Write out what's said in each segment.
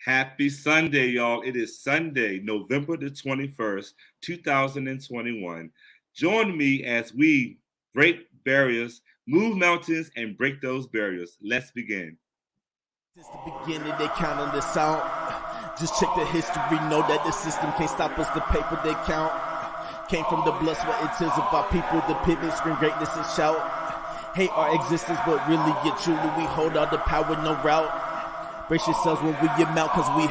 Happy Sunday, y'all. It is Sunday, November the 21st, 2021. Join me as we break barriers, move mountains, and break those barriers. Let's begin. Since the beginning, they counting this out. Just check the history, know that the system can't stop us. The paper they count came from the blood, sweat, and tears of our people. The pivot, scream greatness, and shout. Hate our existence, but really, yet truly, we hold all the power, no route. Brace yourselves when we amount, cause we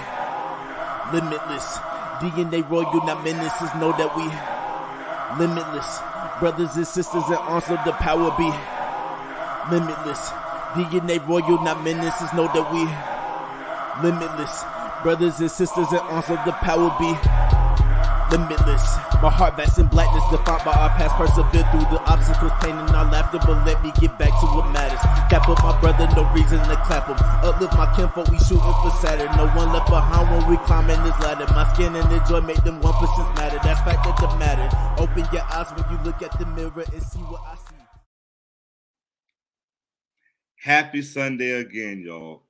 limitless. DNA royal, not menaces, know that we limitless. Brothers and sisters in arms, so the power be limitless. DNA royal, not menaces, know that we limitless. Brothers and sisters in arms, so the power be limitless. My heart vast in blackness, defined by our past, persevere through the obstacles, pain and our laughter, but let me get back to what matters. Cap up my brother, no reason to clap him. Uplift my kinfolk, we shooting for Saturn. No one left behind when we climbing this ladder. My skin and the joy make them 1% matter. That's fact that the matter. Open your eyes when you look at the mirror and see what I see. Happy Sunday again, y'all.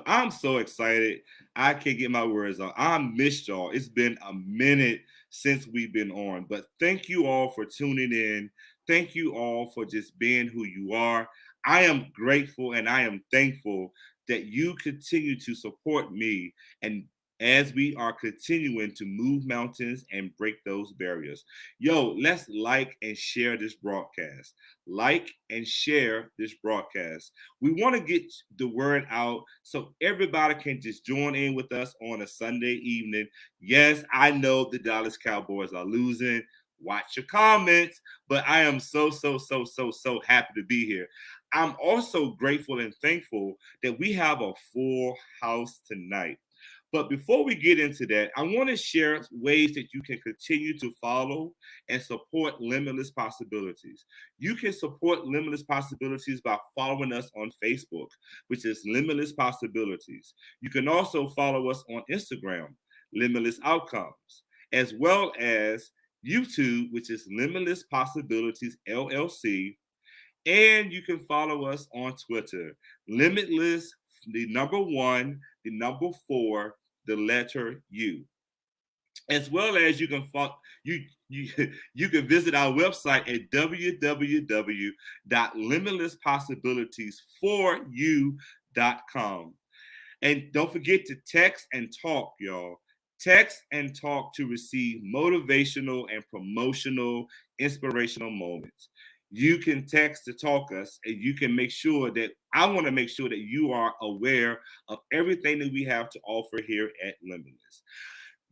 I'm so excited. I can't get my words out. I missed y'all. It's been a minute since we've been on, but thank you all for tuning in. Thank you all for just being who you are. I am grateful and I am thankful that you continue to support me and as we are continuing to move mountains and break those barriers. Yo, let's like and share this broadcast. Like and share this broadcast. We want to get the word out so everybody can just join in with us on a Sunday evening. Yes, I know the Dallas Cowboys are losing. Watch your comments, but I am so happy to be here. I'm also grateful and thankful that we have a full house tonight. But before we get into that, I want to share ways that you can continue to follow and support Limitless Possibilities. You can support Limitless Possibilities by following us on Facebook, which is Limitless Possibilities. You can also follow us on Instagram, Limitless Outcomes, as well as YouTube, which is Limitless Possibilities LLC. And you can follow us on Twitter, Limitless, the number one, the number four, the letter U. As well as you can you can visit our website at www.limitlesspossibilitiesforyou.com. And don't forget to text and talk, y'all. Text and talk to receive motivational and promotional, inspirational moments. You can text to talk us, and you can make sure that I want to make sure that you are aware of everything that we have to offer here at Limitless.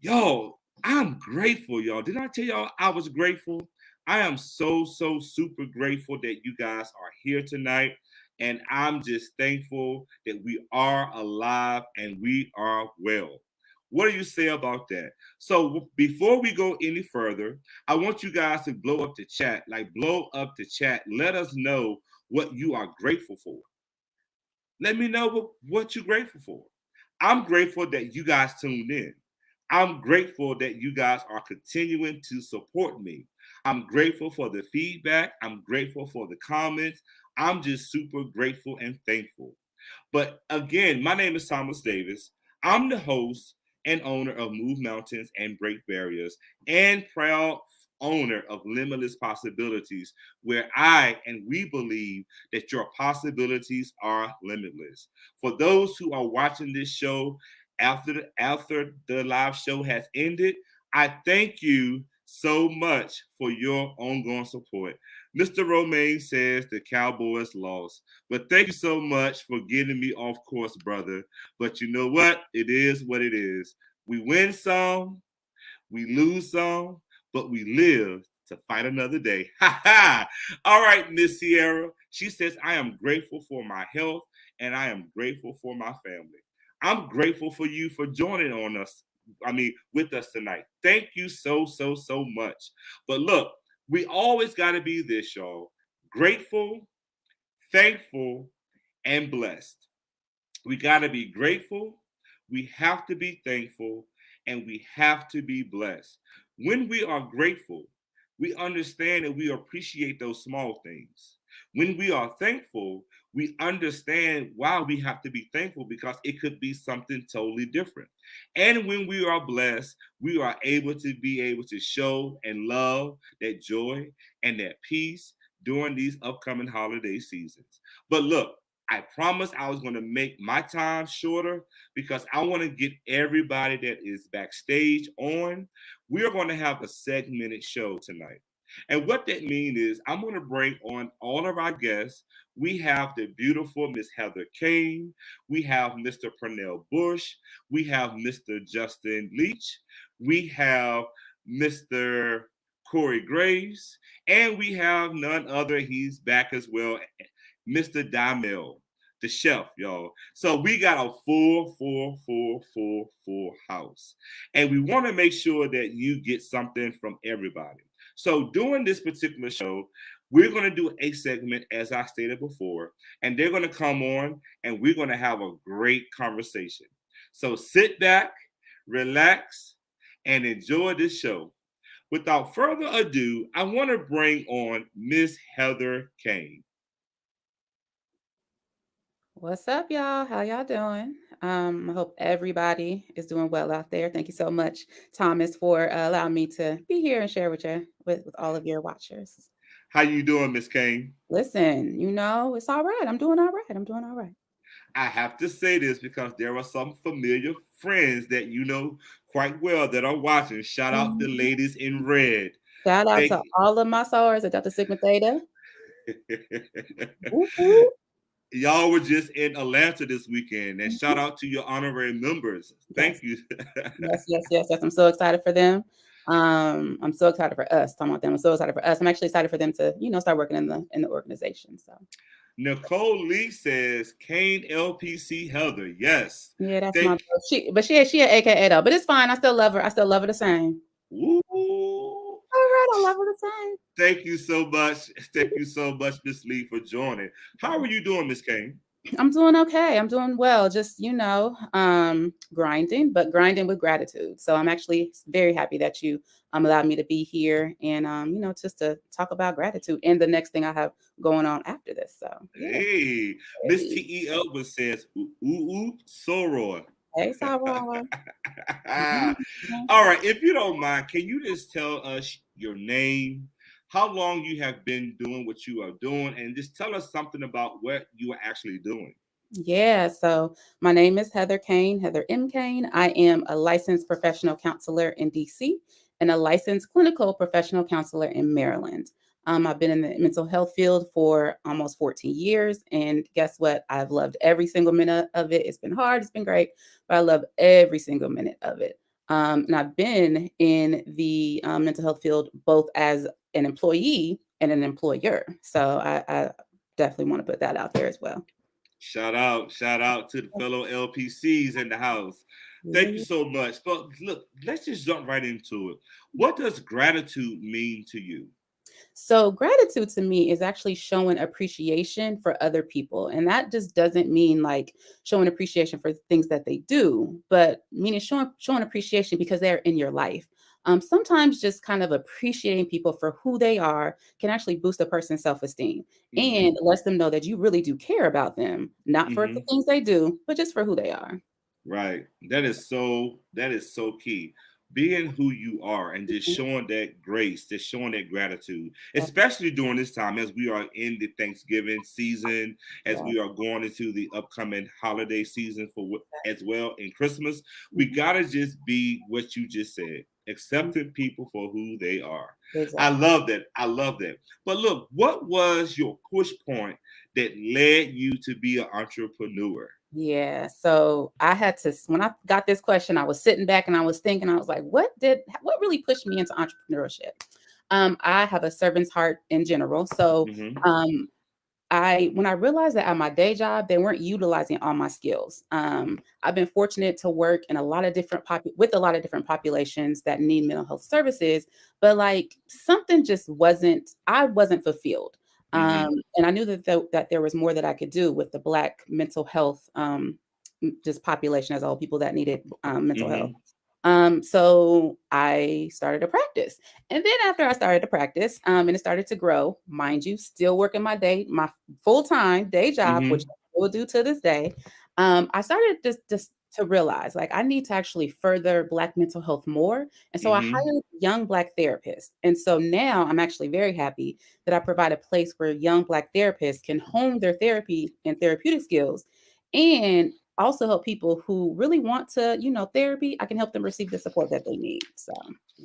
Yo, I'm grateful, y'all. Didn't I tell y'all I was grateful? I am so super grateful that you guys are here tonight. And I'm just thankful that we are alive and we are well. What do you say about that? So before we go any further, I want you guys to blow up the chat. Like blow up the chat. Let us know what you are grateful for. Let me know what you're grateful for. I'm grateful that you guys tuned in. I'm grateful that you guys are continuing to support me. I'm grateful for the feedback. I'm grateful for the comments. I'm just super grateful and thankful. But again, my name is Thomas Davis. I'm the host and owner of Move Mountains and Break Barriers and proud owner of Limitless Possibilities, where I and we believe that your possibilities are limitless. For those who are watching this show after the live show has ended, I thank you so much for your ongoing support. Mr. Romaine says the Cowboys lost. But thank you so much for getting me off course, brother. But you know what? It is what it is. We win some, we lose some, but we live to fight another day. Ha ha! All right, Miss Sierra. She says, I am grateful for my health and I am grateful for my family. I'm grateful for you for joining on us. With us tonight. Thank you so much. But look, we always got to be this, y'all. Grateful, thankful, and blessed. We got to be grateful. We have to be thankful, and we have to be blessed. When we are grateful, we understand and we appreciate those small things. When we are thankful, we understand why we have to be thankful because it could be something totally different. And when we are blessed, we are able to show and love that joy and that peace during these upcoming holiday seasons. But look, I promised I was going to make my time shorter because I want to get everybody that is backstage on. We are going to have a segmented show tonight. And what that means is I'm going to bring on all of our guests. We have the beautiful Miss Heather Kane. We have Mr. Pernell Bush. We have Mr. Justin Leach. We have Mr. Corey Graves. And we have none other, he's back as well, Mr. Dimel, the chef, y'all. So we got a full house. And we want to make sure that you get something from everybody. So during this particular show, we're going to do a segment, as I stated before, and they're going to come on and we're going to have a great conversation. So sit back, relax, and enjoy this show. Without further ado, I want to bring on Miss Heather Kane. What's up, y'all? How y'all doing? I hope everybody is doing well out there. Thank you so much, Thomas, for allowing me to be here and share with you, with all of your watchers. How you doing, Miss Kane? Listen, it's all right. I'm doing all right. I'm doing all right. I have to say this because there are some familiar friends that you know quite well that are watching. Shout out the Mhm. ladies in red. Shout out Thank to all of my stars at Delta Sigma Theta. you. Woo woo. Y'all were just in Atlanta this weekend, and shout out to your honorary members. Thank Yes, you. yes, yes, yes, yes. I'm so excited for them. I'm so excited for us. Talking about them, I'm so excited for us. I'm actually excited for them to, start working in the organization. So Nicole Lee says Kane LPC Heather. Yes. yeah, that's my Thank girl. She an AKA though, but it's fine. I still love her. I still love her the same. Woo. All right, I love her the same. Thank you so much. Thank you so much, Miss Lee, for joining. How are you doing, Miss Kane? I'm doing okay. I'm doing well. Just grinding, but grinding with gratitude. So I'm actually very happy that you allowed me to be here and just to talk about gratitude and the next thing I have going on after this. So yeah. Hey, Miss Hey, T.E. Elvis says, ooh, Soror. hey, Sarah. All right, if you don't mind, can you just tell us your name, how long you have been doing what you are doing, and just tell us something about what you are actually doing? Yeah, so my name is Heather Kane, Heather M. Kane. I am a licensed professional counselor in DC and a licensed clinical professional counselor in Maryland. I've been in the mental health field for almost 14 years. And guess what? I've loved every single minute of it. It's been hard, it's been great, but I love every single minute of it. And I've been in the mental health field both as an employee and an employer. So I definitely want to put that out there as well. Shout out to the fellow LPCs in the house. Thank you Yeah. so much. But look, let's just jump right into it. What does gratitude mean to you? So gratitude to me is actually showing appreciation for other people. And that just doesn't mean like showing appreciation for things that they do, but meaning showing appreciation because they're in your life. Sometimes just kind of appreciating people for who they are can actually boost a person's self-esteem Mm-hmm. and lets them know that you really do care about them, not for the Mm-hmm. things they do, but just for who they are. Right. That is so key. Being who you are and just Mhm. showing that grace, just showing that gratitude, That's especially during this time as we are in the Thanksgiving season, as right. we are going into the upcoming holiday season as well in Christmas, we Mhm. gotta just be what you just said, Mhm. accepting people for who they are. I Exactly. love that. I love that. But look, what was your push point that led you to be an entrepreneur? Yeah. So I had to, when I got this question, I was sitting back and I was thinking, I was like, what really pushed me into entrepreneurship? I have a servant's heart in general. So, Mm-hmm. um, when I realized that at my day job, they weren't utilizing all my skills. I've been fortunate to work in a lot of with a lot of different populations that need mental health services, but like something just I wasn't fulfilled. Um, Mm-hmm. and I knew that there was more that I could do with the Black mental health, just population as a whole, people that needed mental health. Mm-hmm. So I started to practice. And then after I started to practice, and it started to grow, mind you, still working my full-time day job, which Mm-hmm. I will do to this day. I started just to realize like I need to actually further Black mental health more. And so I Mm-hmm. hired young Black therapists. And so now I'm actually very happy that I provide a place where young Black therapists can hone their therapy and therapeutic skills and also help people who really want to, therapy. I can help them receive the support that they need. So,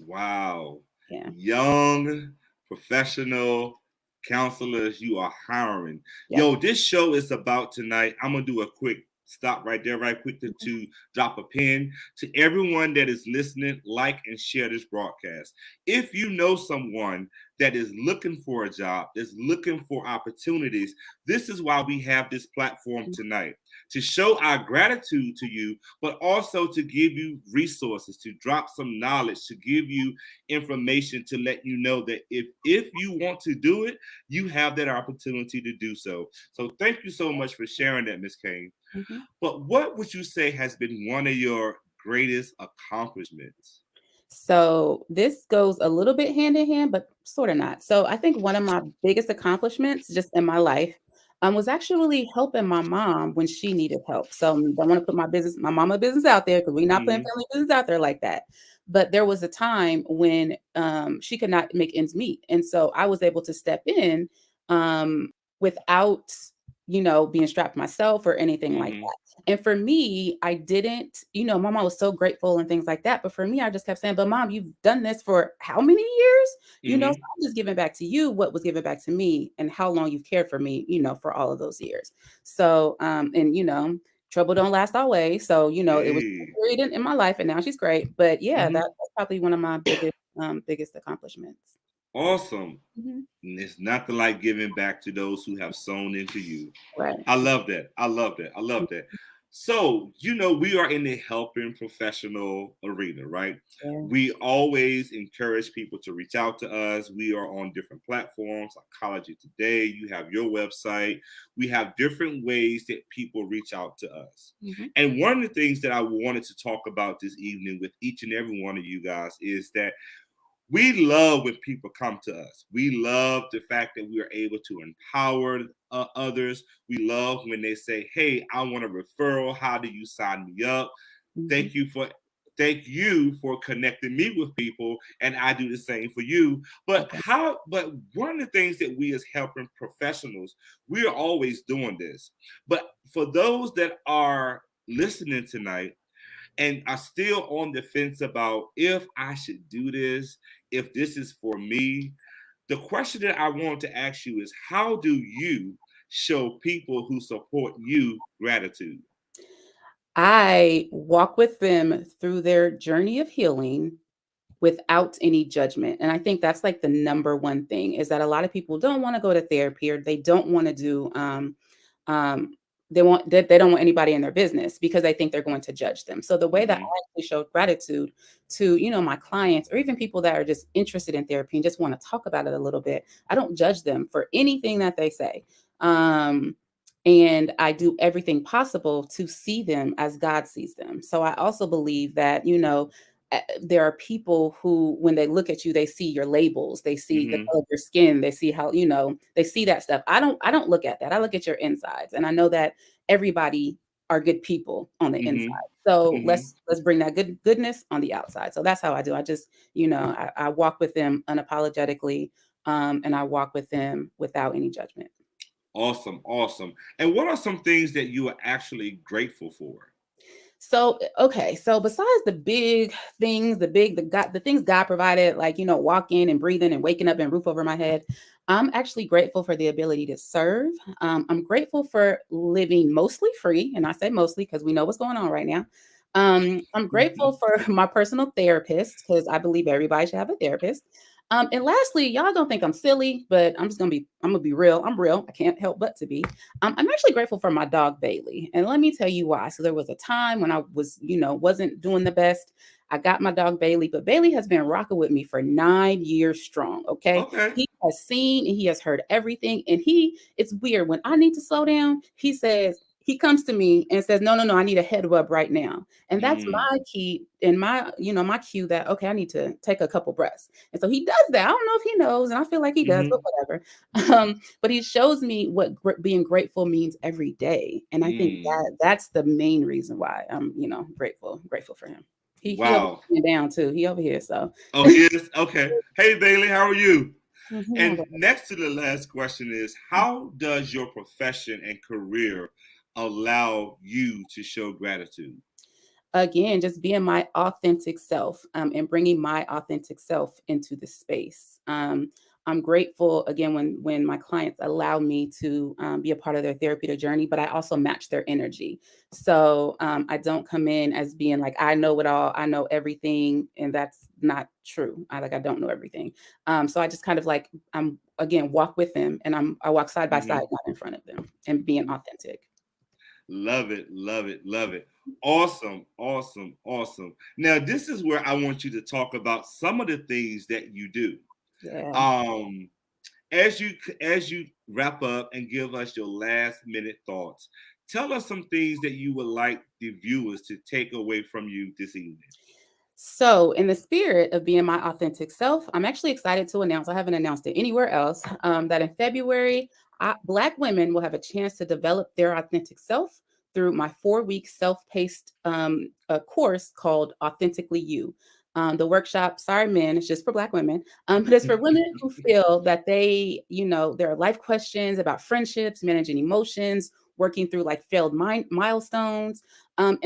Wow. yeah. Young professional counselors you are hiring. Yep. Yo, this show is about tonight. I'm going to do a quick stop right there, right quick to drop a pin to everyone that is listening, like and share this broadcast. If you know someone that is looking for a job, that's looking for opportunities, this is why we have this platform tonight to show our gratitude to you, but also to give you resources, to drop some knowledge, to give you information to let you know that if you want to do it, you have that opportunity to do so. So thank you so much for sharing that, Ms. Kane. Mhm. But what would you say has been one of your greatest accomplishments? So this goes a little bit hand in hand, but sort of not. So I think one of my biggest accomplishments just in my life was actually helping my mom when she needed help. So don't want to put my mama business out there because we're not putting Mm-hmm. family business out there like that. But there was a time when she could not make ends meet. And so I was able to step in without, being strapped myself or anything like Mm-hmm. that. And for me, I didn't, my mom was so grateful and things like that. But for me, I just kept saying, but mom, you've done this for how many years? So Mm-hmm. I'm just giving back to you what was given back to me and how long you've cared for me, for all of those years. So, and, trouble don't last always. So, it was a Hey. period in my life and now she's great. But yeah, Mm-hmm. that's probably one of my biggest accomplishments. Awesome. Mhm. And it's nothing like giving back to those who have sown into you. Right. I love that. I love that. I love that. So, we are in the helping professional arena, right? Yeah. We always encourage people to reach out to us. We are on different platforms, Psychology Today. You have your website. We have different ways that people reach out to us. Mhm. And one of the things that I wanted to talk about this evening with each and every one of you guys is that we love when people come to us. We love the fact that we are able to empower others. We love when they say, "Hey, I want a referral. How do you sign me up?" Mhm. Thank you for thank you for connecting me with people, and I do the same for you. But Okay. one of the things that we as helping professionals, we are always doing this. But for those that are listening tonight and are still on the fence about if I should do this, if this is for me, the question that I want to ask you is how do you show people who support you gratitude? I walk with them through their journey of healing without any judgment. And I think that's like the number one thing is that a lot of people don't want to go to therapy or they don't want to do um they don't want anybody in their business because they think they're going to judge them. So the way that Mm-hmm. I actually show gratitude to, my clients or even people that are just interested in therapy and just want to talk about it a little bit, I don't judge them for anything that they say. Um and I do everything possible to see them as God sees them. So I also believe that, there are people who when they look at you they see your labels, they see the Mm-hmm. color of your skin, they see how they see that stuff. I don't look at that. I look at your insides, and I know that everybody are good people on the inside. Mm-hmm. So Mm-hmm. let's bring that goodness on the outside. So that's how I do. I just I walk with them unapologetically, and I walk with them without any judgment. Awesome. Awesome. And what are some things that you are actually grateful for? So, okay. So besides the big things, the things God provided, like, walking and breathing and waking up and roof over my head, I'm actually grateful for the ability to serve. I'm grateful for living mostly free. And I say mostly because we know what's going on right now. I'm grateful for my personal therapist because I believe everybody should have a therapist. And lastly, y'all don't think I'm silly, but I'm gonna be real. I'm real. I can't help but to be. I'm actually grateful for my dog Bailey, and let me tell you why. So there was a time when I was, wasn't doing the best. I got my dog Bailey, but Bailey has been rocking with me for 9 years strong. Okay, Okay. he has seen and he has heard everything, and it's weird when I need to slow down. He says he comes to me and says, no, no, no, I need a head rub right now. And that's Mm, my key and my, my cue that, okay, I need to take a couple breaths. And so he does that. I don't know if he knows, and I feel like he does, but mhm, whatever. But he shows me what being grateful means every day. And I think mm. that's the main reason why I'm, grateful for him. He over Wow. here down too. He over here. So Oh, he is? Okay. Hey, Bailey, how are you? he on And the- next to the last question is, how does your profession and career allow you to show gratitude? again, just being my authentic self, and bringing my authentic self into the space. I'm grateful again when my clients allow me to be a part of their therapeutic journey, but I also match their energy. So I don't come in as being like I know it all, I know everything, and that's not true. I don't know everything. So I just kind of like I'm again walk with them, and I walk side by Hmm. side, not in front of them, and being authentic. Love it, love it, love it. Awesome, awesome, awesome. Now, this is where I want you to talk about some of the things that you do. Yeah. Um, as you wrap up and give us your last minute thoughts, tell us some things that you would like the viewers to take away from you this evening. So, in the spirit of being my authentic self, I'm actually excited to announce, I haven't announced it anywhere else, that in February, Black women will have a chance to develop their authentic self through my 4-week self paced course called Authentically You. The workshop, sorry, men, it's just for Black women, but it's for women who feel that there are life questions about friendships, managing emotions, working through like failed milestones, and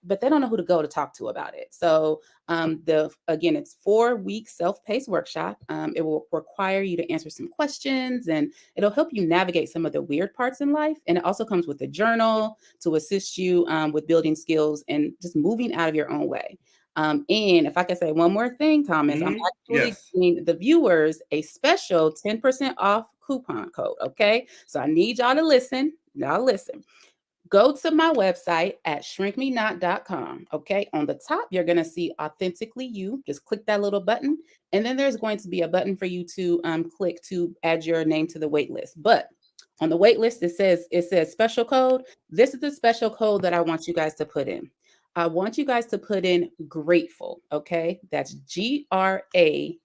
but they don't know who to go to talk to about it. So, the again, it's 4 week self-paced workshop. It will require you to answer some questions, and it'll help you navigate some of the weird parts in life. And it also comes with a journal to assist you with building skills and just moving out of your own way. And if I could say one more thing, Thomas, I'm Hmm. actually Yes. giving the viewers a special 10% off coupon code. Okay, so I need y'all to listen. Y'all listen. Go to my website at shrinkmenot.com. Okay. On the top, you're going to see Authentically You. Just click that little button. And then there's going to be a button for you to click to add your name to the wait list. But on the wait list, it says special code. This is the special code that I want you guys to put in. I want you guys to put in grateful. Okay. That's GRATEFUL,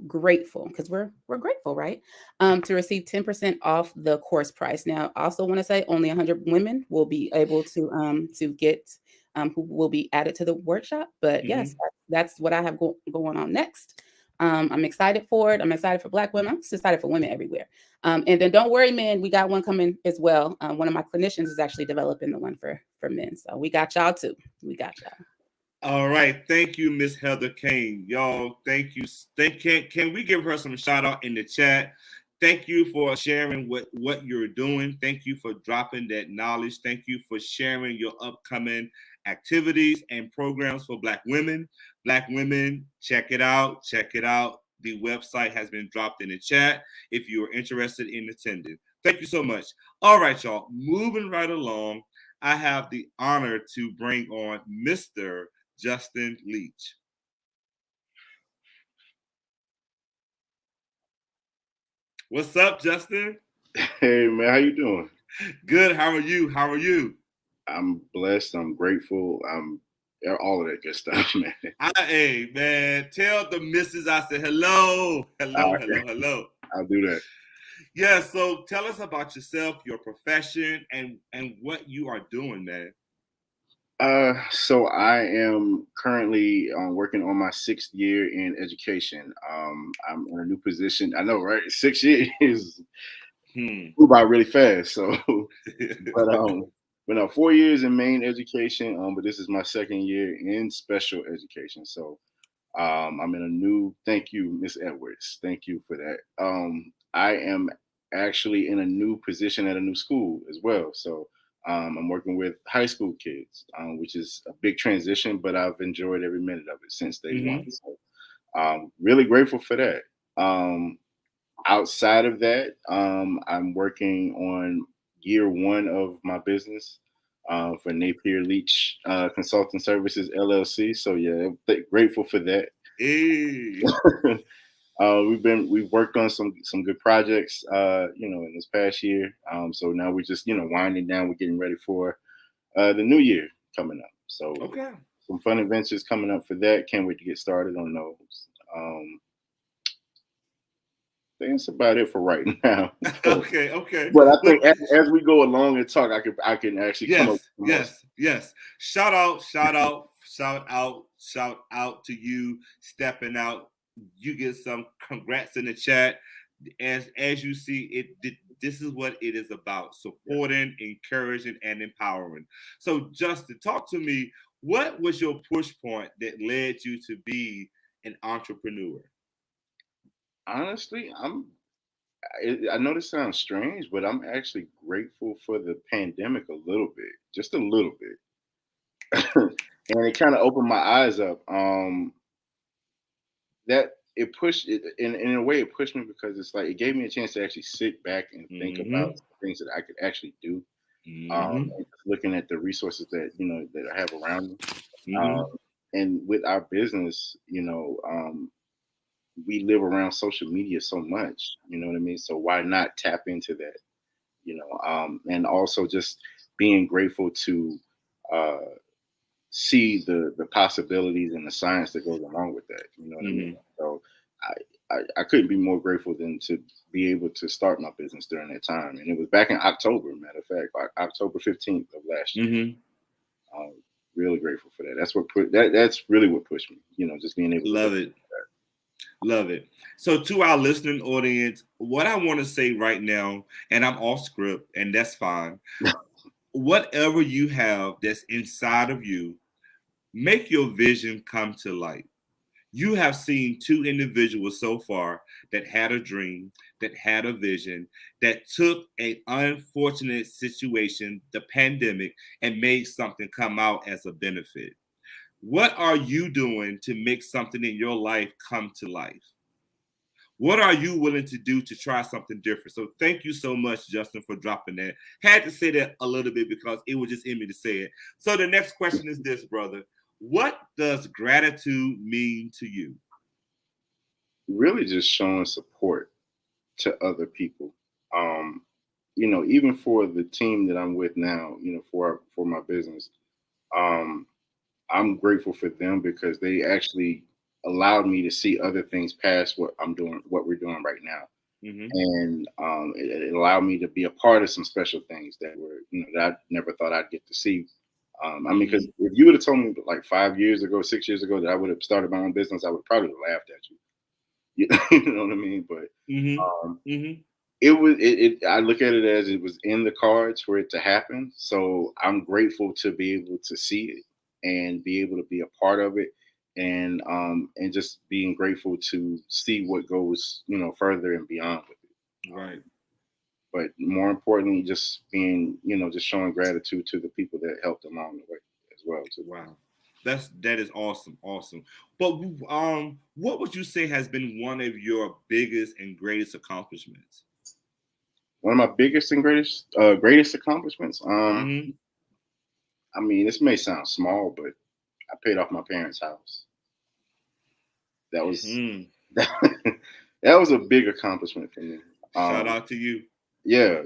grateful, because we're grateful, right? To receive 10% off the course price. Now, I also want to say only 100 women will be able to get who will be added to the workshop. But yes, Hmm. that's what I have going on next. I'm excited for it. I'm excited for Black women. I'm just excited for women everywhere. And then don't worry, men, we got one coming as well. One of my clinicians is actually developing the one for men. So we got y'all too. We got y'all. All right. Thank you, Miss Heather Kane. Y'all, thank you. Can we give her some shout out in the chat? Thank you for sharing what you're doing. Thank you for dropping that knowledge. Thank you for sharing your upcoming activities and programs for Black women. Black women, check it out. Check it out. The website has been dropped in the chat if you are interested in attending. Thank you so much. All right, y'all. Moving right along, I have the honor to bring on Mr. Justin Leach. What's up, Justin? Hey man, how you doing? Good. How are you? How are you? I'm blessed. I'm grateful. I'm all of that good stuff, man. Hey, man, tell the missus I said hello, hello, Okay, hello, hello. I'll do that. Yeah. So tell us about yourself, your profession, and what you are doing, man. So I am currently working on my 6th year in education. I'm in a new position. I know, right? 6 years Hmm. flew by really fast. So, but but no, 4 years in main education. But this is my 2nd year in special education. So I'm in a new. Thank you, Miss Edwards. Thank you for that. I am actually in a new position at a new school as well. So I'm working with high school kids, which is a big transition, but I've enjoyed every minute of it since day one. Hmm. So really grateful for that. Um, Outside of that, I'm working on year one of my business for Napier Leach Consulting Services LLC. So yeah, grateful for that. Hey. We've worked on some good projects, in this past year. So now we're just winding down. We're getting ready for the new year coming up. So Okay. some fun adventures coming up for that. Can't wait to get started on those. I think that's about it for right now. Okay. But I Well, think as we go along and talk, I can actually come up with more. yes. Shout out to you stepping out. You get some congrats in the chat. As you see, this is what it is about: supporting, encouraging, and empowering. So, Justin, talk to me. What was your push point that led you to be an entrepreneur? Honestly, I know this sounds strange, but I'm actually grateful for the pandemic a little bit, just a little bit. And it kind of opened my eyes up. That it pushed it in a way, it pushed me because it's like it gave me a chance to actually sit back and think about things that I could actually do. And just looking at the resources that I have around me. And with our business, we live around social media so much, you know what I mean? So why not tap into that, and also just being grateful to uh, see the possibilities and the science that goes along with that, you know what I mean? So I couldn't be more grateful than to be able to start my business during that time. And it was back in October, matter of fact, October 15th of last year. Really grateful for that. That's really what pushed me, just being able to love it. So to our listening audience, what I want to say right now, and I'm off script, and that's fine. Whatever you have that's inside of you, make your vision come to light. You have seen two individuals so far that had a dream, that had a vision, that took an unfortunate situation, the pandemic, and made something come out as a benefit. What are you doing to make something in your life come to life? What are you willing to do to try something different? So thank you so much, Justin, for dropping that. Had to say that a little bit because it was just in me to say it. So the next question is this, brother. What does gratitude mean to you? really just showing support to other people. Even for the team that I'm with now, for my business, um, I'm grateful for them because they actually allowed me to see other things past what we're doing right now. And it allowed me to be a part of some special things that were, that I never thought I'd get to see. Because if you would have told me like 5 years ago, 6 years ago that I would have started my own business, I would probably have laughed at you. You know what I mean? But it was. I look at it as it was in the cards for it to happen. So I'm grateful to be able to see it and be able to be a part of it, and just being grateful to see what goes further and beyond with it. Right. But more importantly, just being just showing gratitude to the people that helped along the way as well. Too. Wow. That is awesome. But what would you say has been one of your biggest and greatest accomplishments? One of my biggest and greatest accomplishments. I mean, this may sound small, but I paid off my parents' house. That was that was a big accomplishment for me. Shout out to you. Yeah,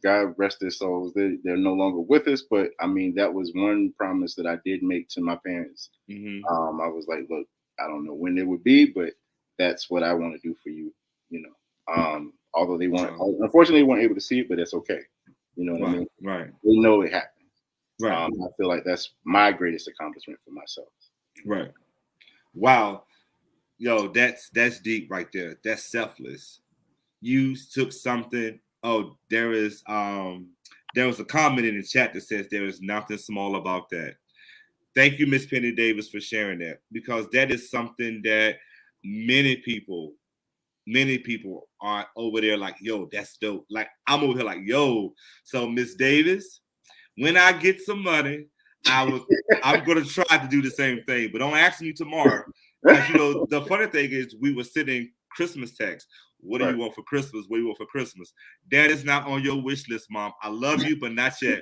God rest their souls. They're no longer with us, but I mean, that was one promise that I did make to my parents. I was like, look, I don't know when it would be, but that's what I want to do for you. Although they weren't, unfortunately, they weren't able to see it, but that's okay. You know what I mean? Right. They know it happened. Right. I feel like that's my greatest accomplishment for myself. Right. Wow. Yo, that's deep right there. That's selfless. You took something. Oh, there was a comment in the chat that says there is nothing small about that. Thank you, Miss Penny Davis, for sharing that, because that is something that many people are over there like, yo, that's dope. Like I'm over here like, yo. So Miss Davis, when I get some money, I'm gonna try to do the same thing, but don't ask me tomorrow. Because the funny thing is we were sitting Christmas text. What do you want for Christmas? What do you want for Christmas? That is not on your wish list, Mom. I love you, but not yet.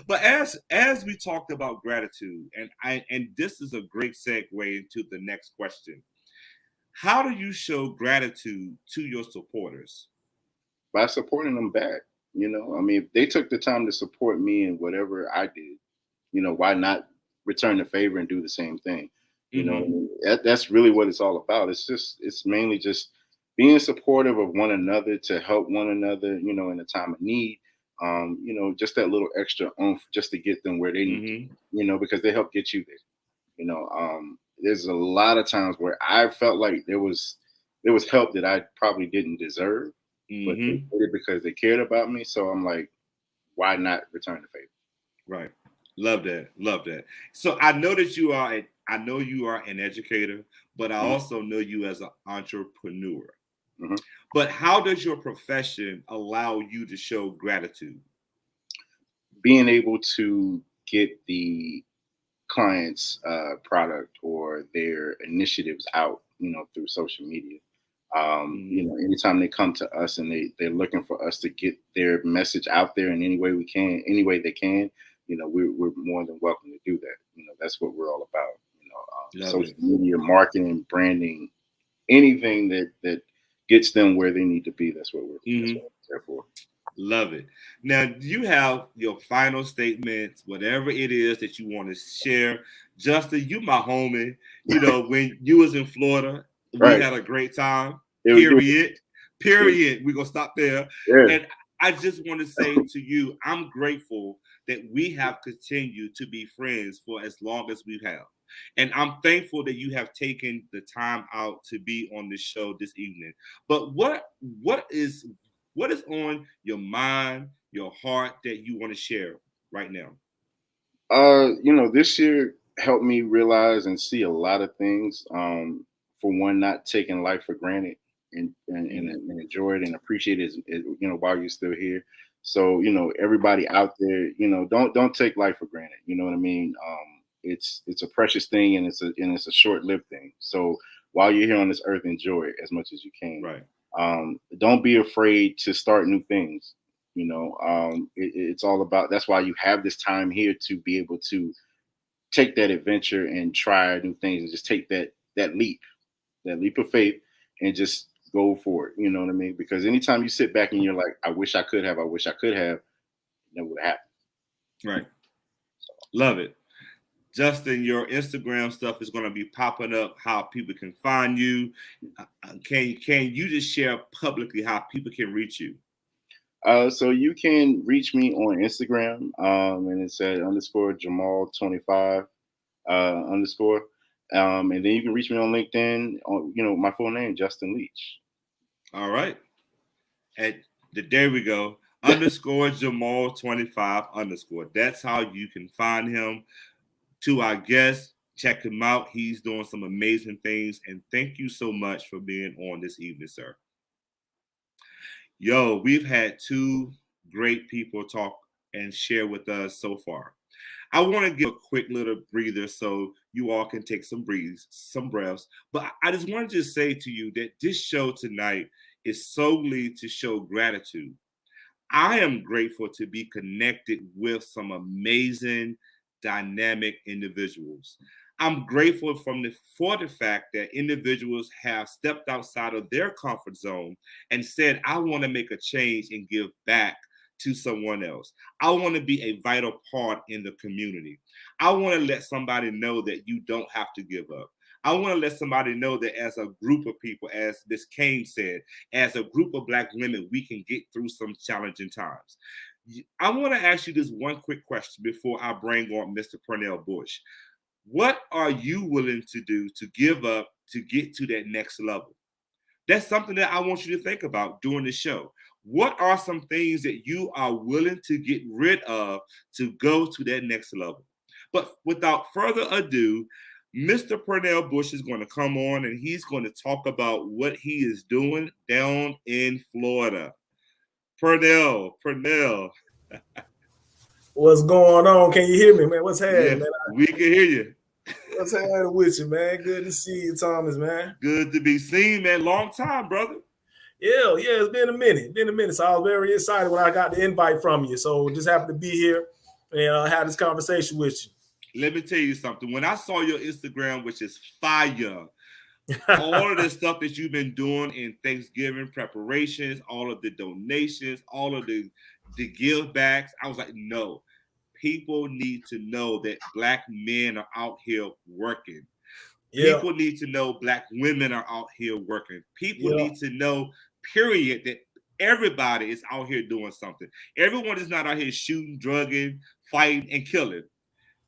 But as we talked about gratitude, and this is a great segue into the next question. How do you show gratitude to your supporters? By supporting them back. I mean, if they took the time to support me in whatever I did, why not return the favor and do the same thing? What I mean? That's really what it's all about. It's mainly just being supportive of one another to help one another, in a time of need. Just that little extra oomph just to get them where they need to, because they help get you there. There's a lot of times where I felt like there was help that I probably didn't deserve, but they did it because they cared about me. So I'm like, why not return the favor? Right. Love that. Love that. So I know that you are. I know you are an educator, but I also know you as an entrepreneur. But how does your profession allow you to show gratitude? Being able to get the clients' product or their initiatives out, through social media. Anytime they come to us and they're looking for us to get their message out there in any way we can, any way they can, we're more than welcome to do that. That's what we're all about. Social media, marketing, branding, anything that gets them where they need to be. That's what we're there for. Love it. Now, you have your final statements, whatever it is that you want to share. Justin, you my homie. When you was in Florida, we had a great time. Period. We're going to stop there. Yeah. And I just want to say to you, I'm grateful that we have continued to be friends for as long as we have. And I'm thankful that you have taken the time out to be on this show this evening. But what is on your mind, your heart that you want to share right now? This year helped me realize and see a lot of things. For one, not taking life for granted and enjoy it and appreciate it, while you're still here. So, everybody out there, don't take life for granted. You know what I mean? It's a precious thing and it's a short-lived thing. So while you're here on this earth, enjoy it as much as you can. Right. Don't be afraid to start new things. It's all about, that's why you have this time here to be able to take that adventure and try new things and just take that leap of faith and just go for it. You know what I mean? Because anytime you sit back and you're like, I wish I could have, it never would happen. Right. Love it. Justin, your Instagram stuff is going to be popping up, how people can find you. Can you just share publicly how people can reach you? So you can reach me on Instagram, and it's at _Jamal25 _. And then you can reach me on LinkedIn on, my full name, Justin Leach. All right. There we go. _Jamal25 _. That's how you can find him. To our guest, check him out. He's doing some amazing things. And thank you so much for being on this evening, sir. Yo, we've had two great people talk and share with us so far. I want to give a quick little breather so you all can take some breaths. But I just wanted to say to you that this show tonight is solely to show gratitude. I am grateful to be connected with some amazing, dynamic individuals. I'm grateful for the fact that individuals have stepped outside of their comfort zone and said, I want to make a change and give back to someone else. I want to be a vital part in the community. I want to let somebody know that you don't have to give up. I want to let somebody know that as a group of people, as Ms. Kane said, as a group of Black women, we can get through some challenging times. I want to ask you this one quick question before I bring on Mr. Pernell Bush. What are you willing to do to give up to get to that next level? That's something that I want you to think about during the show. What are some things that you are willing to get rid of to go to that next level? But without further ado, Mr. Pernell Bush is going to come on and he's going to talk about what he is doing down in Florida. Pernell. What's going on? Can you hear me, man? What's happening, man? We can hear you. What's happening with you, man? Good to see you, Thomas, man. Good to be seen, man. Long time, brother. Yeah, it's been a minute. So I was very excited when I got the invite from you. So just happy to be here and have this conversation with you. Let me tell you something. When I saw your Instagram, which is fire, all of the stuff that you've been doing in Thanksgiving preparations, all of the donations, all of the give backs. I was like, no, people need to know that Black men are out here working. Yeah, People need to know Black women are out here working. People yeah, need to know, period, that everybody is out here doing something. Everyone is not out here shooting, drugging, fighting, and killing.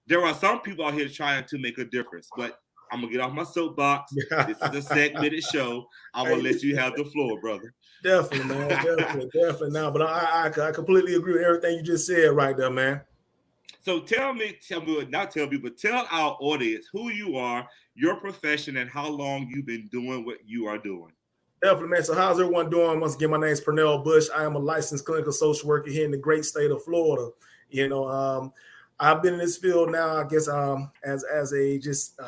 There are some people out here trying to make a difference, but I'm gonna get off my soapbox. This is a segmented show. I will Hey, let you have the floor, brother. definitely, man, definitely. Now, but I completely agree with everything you just said right there, man. So tell me, not tell me, but tell our audience who you are, your profession, and how long you've been doing what you are doing. Definitely, man. So how's everyone doing? Once again, my name is Pernell Bush. I am a licensed clinical social worker here in the great state of Florida. You know, I've been in this field now, I guess, as a just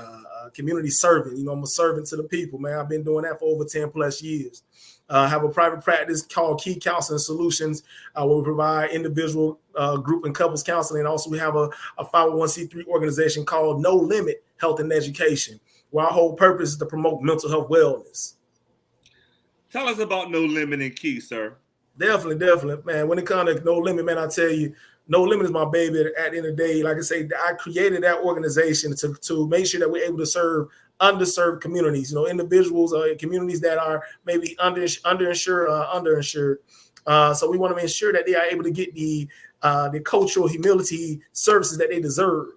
community servant. You know, I'm a servant to the people, man. I've been doing that for over 10 plus years. I have a private practice called Key Counseling Solutions, where we provide individual, group, and couples counseling. Also, we have a 501c3 organization called No Limit Health and Education, where our whole purpose is to promote mental health wellness. Tell us about No Limit and Key, sir. Definitely, man. When it comes to No Limit, man, I tell you, No Limit is my baby. At the end of the day, like I say, I created that organization to make sure that we're able to serve underserved communities. You know, individuals or communities that are maybe underinsured, underinsured. So we want to ensure that they are able to get the cultural humility services that they deserve.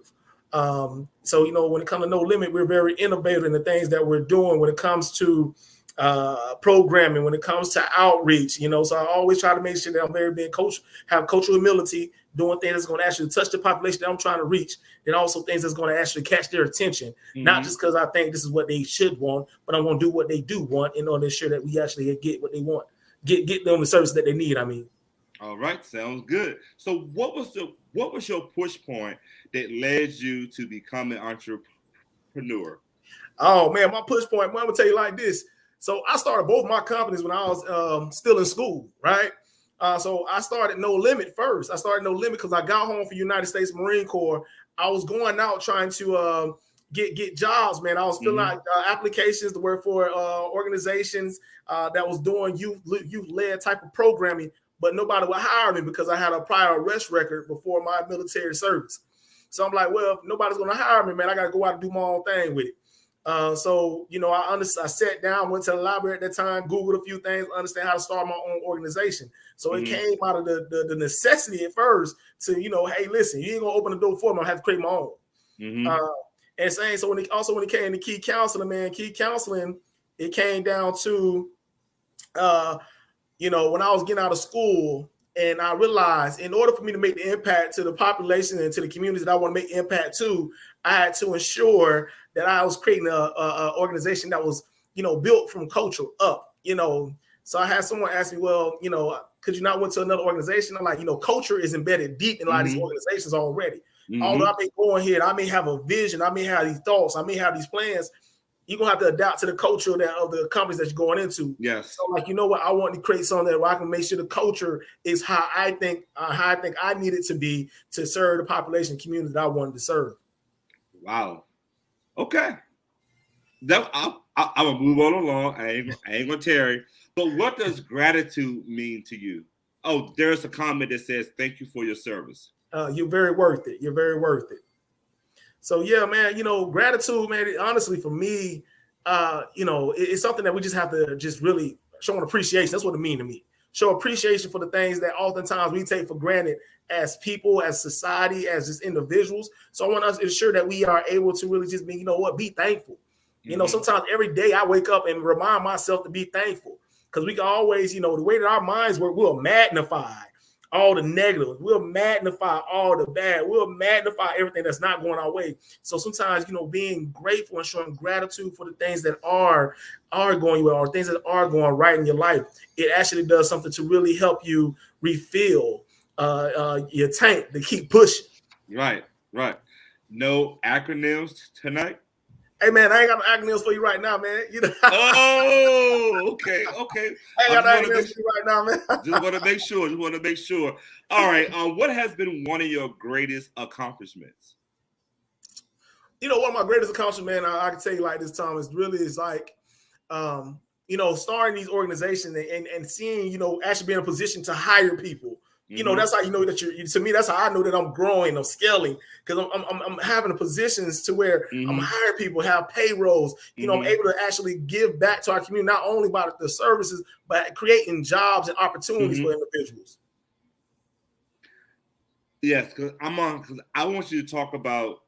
So you know, when it comes to No Limit, we're very innovative in the things that we're doing when it comes to programming, when it comes to outreach. You know, so I always try to make sure that I'm very being have cultural humility, doing things that's going to actually touch the population that I'm trying to reach, and also things that's going to actually catch their attention. Not just because I think this is what they should want, but I'm going to do what they do want in order to ensure that we actually get what they want, get them the service that they need. I mean, all right, sounds good. So what was your push point that led you to become an entrepreneur? oh man, my push point, man, I'm gonna tell you like this. So I started both my companies when I was still in school, right? So I started No Limit first. I started No Limit because I got home from United States Marine Corps. I was going out trying to get jobs, man. I was filling out applications to work for organizations that was doing youth-led type of programming, but nobody would hire me because I had a prior arrest record before my military service. So I'm like, well, if nobody's going to hire me, man, I got to go out and do my own thing with it. So, you know, I sat down, went to the library at that time, Googled a few things, understand how to start my own organization. So it came out of the necessity at first to, you know, hey, listen, you ain't gonna open the door for me, I have to create my own. And saying, so when it came to Key Counseling, man, Key Counseling, it came down to, you know, when I was getting out of school, and I realized in order for me to make the impact to the population and to the communities that I want to make impact to, I had to ensure that I was creating a organization that was, you know, built from culture up, you know. So I had someone ask me, well, you know, could you not went to another organization? I'm like, you know, culture is embedded deep in a lot of these organizations already. Although I may go in here, I may have a vision, I may have these thoughts, I may have these plans. You're gonna have to adapt to the culture of the companies that you're going into. Yes. So, like, you know what? I want to create something that where I can make sure the culture is how I think I need it to be to serve the population community that I wanted to serve. Wow. Okay. That I'm gonna move on along. I ain't gonna tarry. But what does gratitude mean to you? Oh, there's a comment that says, "Thank you for your service." You're very worth it. You're very worth it. So yeah, man, you know, gratitude, man, honestly, for me, you know, it's something that we just have to just really show an appreciation. That's what it means to me. Show appreciation for the things that oftentimes we take for granted as people, as society, as just individuals. So I want us to ensure that we are able to really just be, you know what, be thankful. You know, sometimes every day I wake up and remind myself to be thankful, because we can always, you know, the way that our minds work, we'll magnify all the negatives. We'll magnify all the bad. We'll magnify everything that's not going our way. So sometimes, you know, being grateful and showing gratitude for the things that are going well, or things that are going right in your life, it actually does something to really help you refill your tank to keep pushing. Right. No acronyms tonight. Hey man, I ain't got no acronyms for you right now, man. You know. Oh, okay. I ain't got no acronyms for you right now, man. Just want to make sure. All right. What has been one of your greatest accomplishments? You know, one of my greatest accomplishments, man, I can tell you like this, Thomas, really is like starting these organizations and seeing, actually being in a position to hire people. Mhm. That's how you know that to me, that's how I know that I'm growing, I'm scaling, because I'm having the positions to where I'm hiring people, have payrolls, I'm able to actually give back to our community, not only by the services, but creating jobs and opportunities for individuals. Yes, because I want you to talk about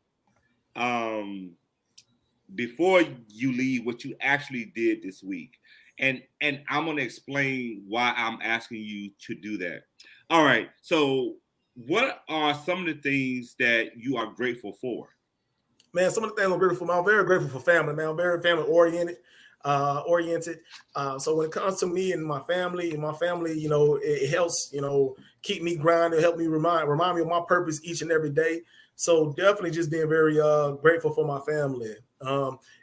before you leave what you actually did this week. And I'm going to explain why I'm asking you to do that. All right. So what are some of the things that you are grateful for? Man, some of the things I'm grateful for, I'm very grateful for family, man. I'm very family oriented. So when it comes to me and my family, it helps, keep me grounded, help me remind me of my purpose each and every day. So definitely just being very grateful for my family.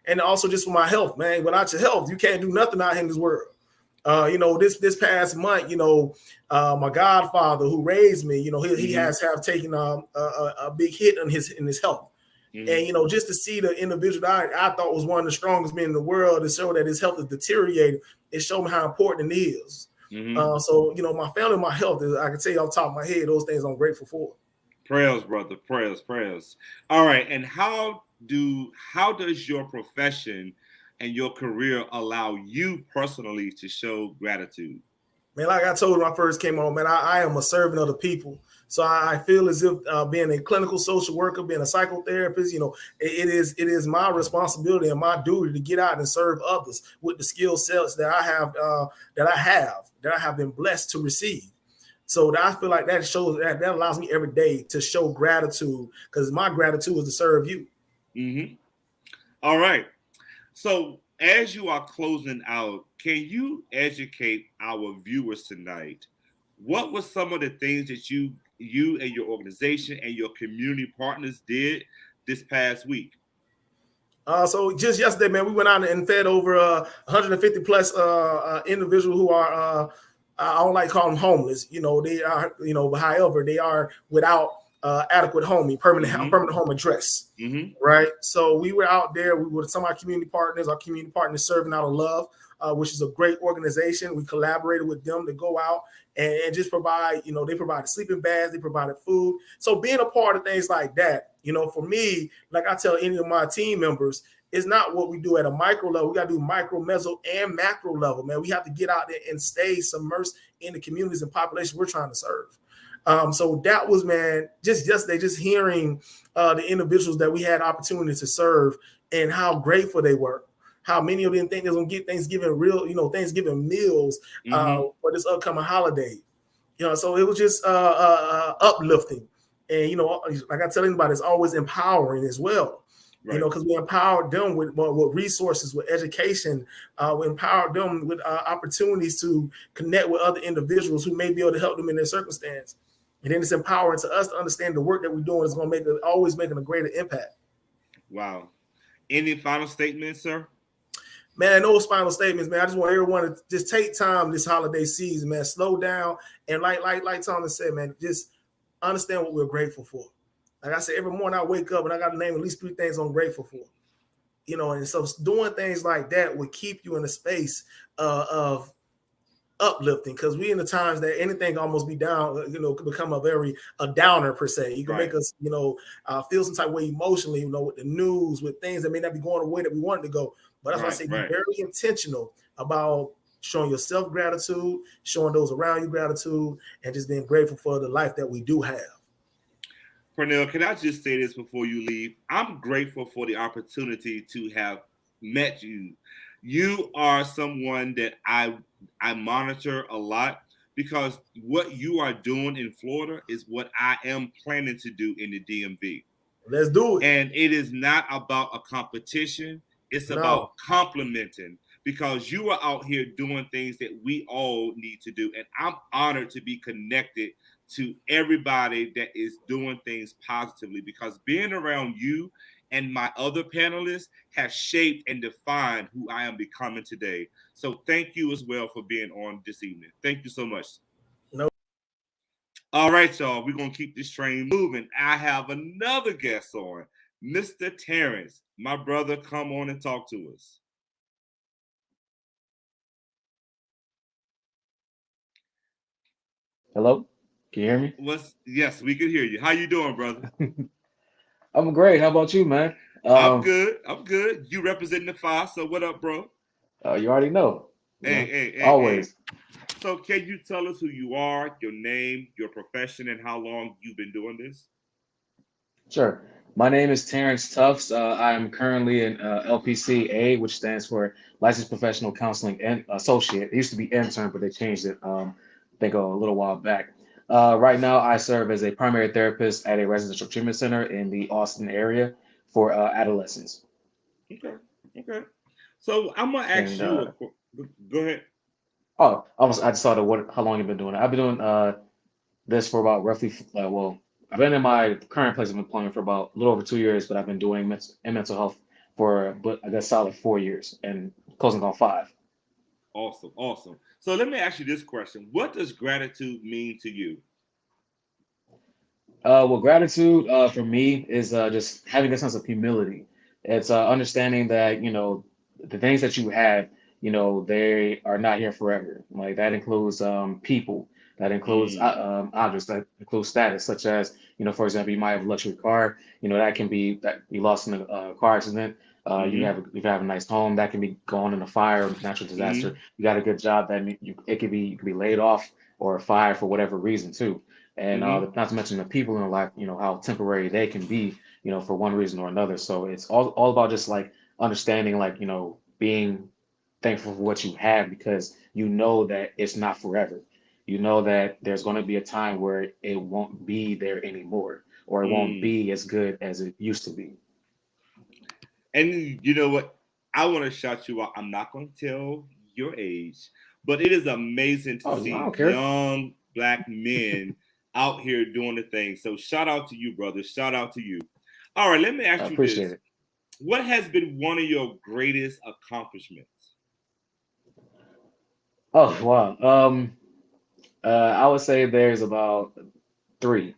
And also just for my health, man. Without your health, you can't do nothing out here in this world. This past month, my godfather who raised me, he has taken a big hit in his health. And just to see the individual that I thought was one of the strongest men in the world, to show that his health is deteriorating, it showed me how important it is. So my family, my health, I can tell you off the top of my head, those things I'm grateful for. Prayers, brother. Prayers. All right. And how does your profession and your career allow you personally to show gratitude? Man, like I told you when I first came on, man, I am a servant of the people. So I feel as if being a clinical social worker, being a psychotherapist, it is my responsibility and my duty to get out and serve others with the skill sets that I have been blessed to receive. So I feel like that shows that allows me every day to show gratitude, because my gratitude is to serve you. All right. So as you are closing out, can you educate our viewers tonight? What were some of the things that you and your organization and your community partners did this past week? So just yesterday, man, we went out and fed over 150 plus individuals who are I don't like calling them homeless. They are, but however, they are without adequate permanent home address. Right. So we were out there. We were some of our community partners serving out of love, which is a great organization. We collaborated with them to go out and just provide, they provided sleeping bags, they provided food. So being a part of things like that, for me, like I tell any of my team members, it's not what we do at a micro level. We got to do micro, meso, and macro level, man. We have to get out there and stay submersed in the communities and populations we're trying to serve. So that was, man, just yesterday, just hearing the individuals that we had opportunity to serve and how grateful they were. How many of them think they're gonna get Thanksgiving Thanksgiving meals for this upcoming holiday. So it was just uplifting. And like I tell anybody, it's always empowering as well. Right. Because we empowered them with resources, with education. We empowered them with opportunities to connect with other individuals who may be able to help them in their circumstance. And then it's empowering to us to understand the work that we're doing is going to always making a greater impact. Wow. Any final statements, sir? Man, those final statements, man. I just want everyone to just take time this holiday season, man. Slow down. And like Thomas said, man, just understand what we're grateful for. Like I said, every morning I wake up and I got to name at least 3 things I'm grateful for. And so doing things like that would keep you in a space of uplifting, because we in the times that anything almost be down, could become a downer per se. You can make us, feel some type of way emotionally, with the news, with things that may not be going the way that we want it to go. But that's why I say be very intentional about showing yourself gratitude, showing those around you gratitude, and just being grateful for the life that we do have. Pernell, can I just say this before you leave? I'm grateful for the opportunity to have met you. You are someone that I monitor a lot, because what you are doing in Florida is what I am planning to do in the DMV. Let's do it. And it is not about a competition. It's about complementing, because you are out here doing things that we all need to do. And I'm honored to be connected to everybody that is doing things positively, because being around you and my other panelists have shaped and defined who I am becoming today. So thank you as well for being on this evening. Thank you so much. No. All right, y'all, we're going to keep this train moving. I have another guest on, Mr. Terrence. My brother, come on and talk to us. Hello? Can you hear me? What's yes, we can hear you. How you doing, brother? I'm great. How about you, man? I'm Um, good. I'm good. You representing the five, so what up, bro? you already know, Hey, hey, hey, hey. always. So can you tell us who you are, your name, your profession, and how long you've been doing this? Sure. My name is Terrence Tufts. I am currently an LPCA, which stands for Licensed Professional Counseling and Associate. It used to be intern, but they changed it, I think, a little while back. Right now, I serve as a primary therapist at a residential treatment center in the Austin area for adolescents. Okay. Okay. So I'm gonna ask And you go ahead. oh, I just saw the what how long you've been doing it. I've been doing this for about roughly, well, I've been in my current place of employment for about a little over 2 years, but I've been doing mental health for, but I guess, solid 4 years and closing on five. Awesome, awesome. So let me ask you this question: what does gratitude mean to you? Well, gratitude for me is just having a sense of humility. It's understanding that, the things that you have, they are not here forever. Like that includes people, that includes Mm, objects, that includes status, such as, for example, you might have a luxury car, that can be that you lost in a car accident. mm-hmm, You have a nice home that can be gone in a fire or natural disaster. mm-hmm, You got a good job that it could be you could be laid off or fired for whatever reason too. And mm-hmm, not to mention the people in life, how temporary they can be, for one reason or another. So it's all about just like understanding, like, being thankful for what you have because you know that it's not forever. You know that there's going to be a time where it won't be there anymore or it won't mm. be as good as it used to be. And you know what? I want to shout you out. I'm not going to tell your age, but it is amazing to Oh, I see don't care. young black men out here doing the thing. So shout out to you, brother. Shout out to you. All right, let me I ask you appreciate this. it. What has been one of your greatest accomplishments? Oh, wow. I would say there's about three,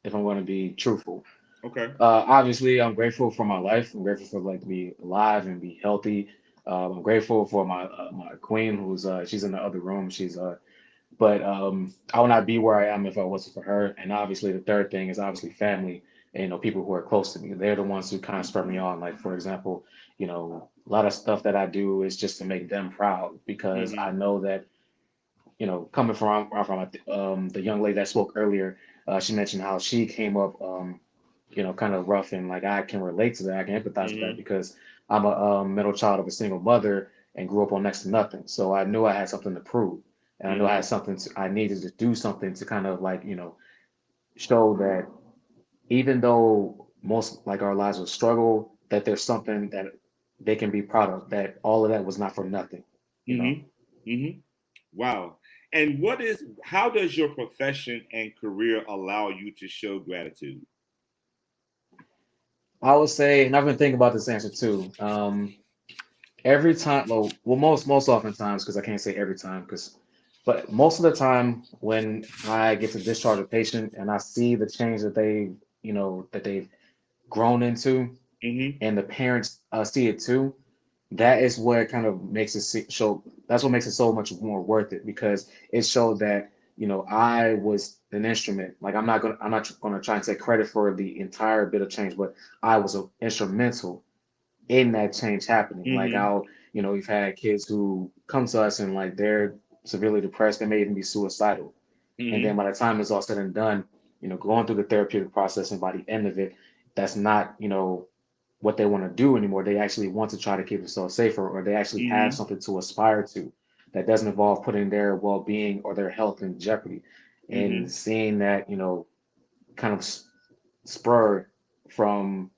if I'm going to be truthful. Okay. Obviously, I'm grateful for my life. I'm grateful for like to be alive and be healthy. I'm grateful for my queen, who's she's in the other room. But I would not be where I am if I wasn't for her. And obviously, the third thing is obviously family and people who are close to me. They're the ones who kind of spur me on. Like for example, a lot of stuff that I do is just to make them proud because Mm-hmm. I know that coming from the young lady that spoke earlier, she mentioned how she came up, kind of rough, and like I can relate to that. I can empathize with that Mm-hmm. because I'm a middle child of a single mother and grew up on next to nothing. So I knew I had something to prove, and I knew I had Mm-hmm. something I needed to do something to kind of like show that even though most like our lives will struggle, that there's something that they can be proud of. That all of that was not for nothing, you know. Mm-hmm. Mm-hmm. Wow. And how does your profession and career allow you to show gratitude? I would say, and I've been thinking about this answer too. Every time, most oftentimes, because I can't say every time, but most of the time when I get to discharge a patient and I see the change that they've grown into, Mm-hmm. and the parents see it too, that is what kind of makes it show. That's what makes it so much more worth it because it showed that I was an instrument. Like I'm not gonna try and take credit for the entire bit of change, but I was instrumental in that change happening. Like Mm-hmm. we've had kids who come to us and like they're severely depressed, they may even be suicidal. And then Mm-hmm. by the time it's all said and done, going through the therapeutic process and by the end of it, that's not, what they want to do anymore. They actually want to try to keep themselves safer or they actually have Mm-hmm. something to aspire to that doesn't involve putting their well-being or their health in jeopardy. And Mm-hmm. seeing that, kind of spur from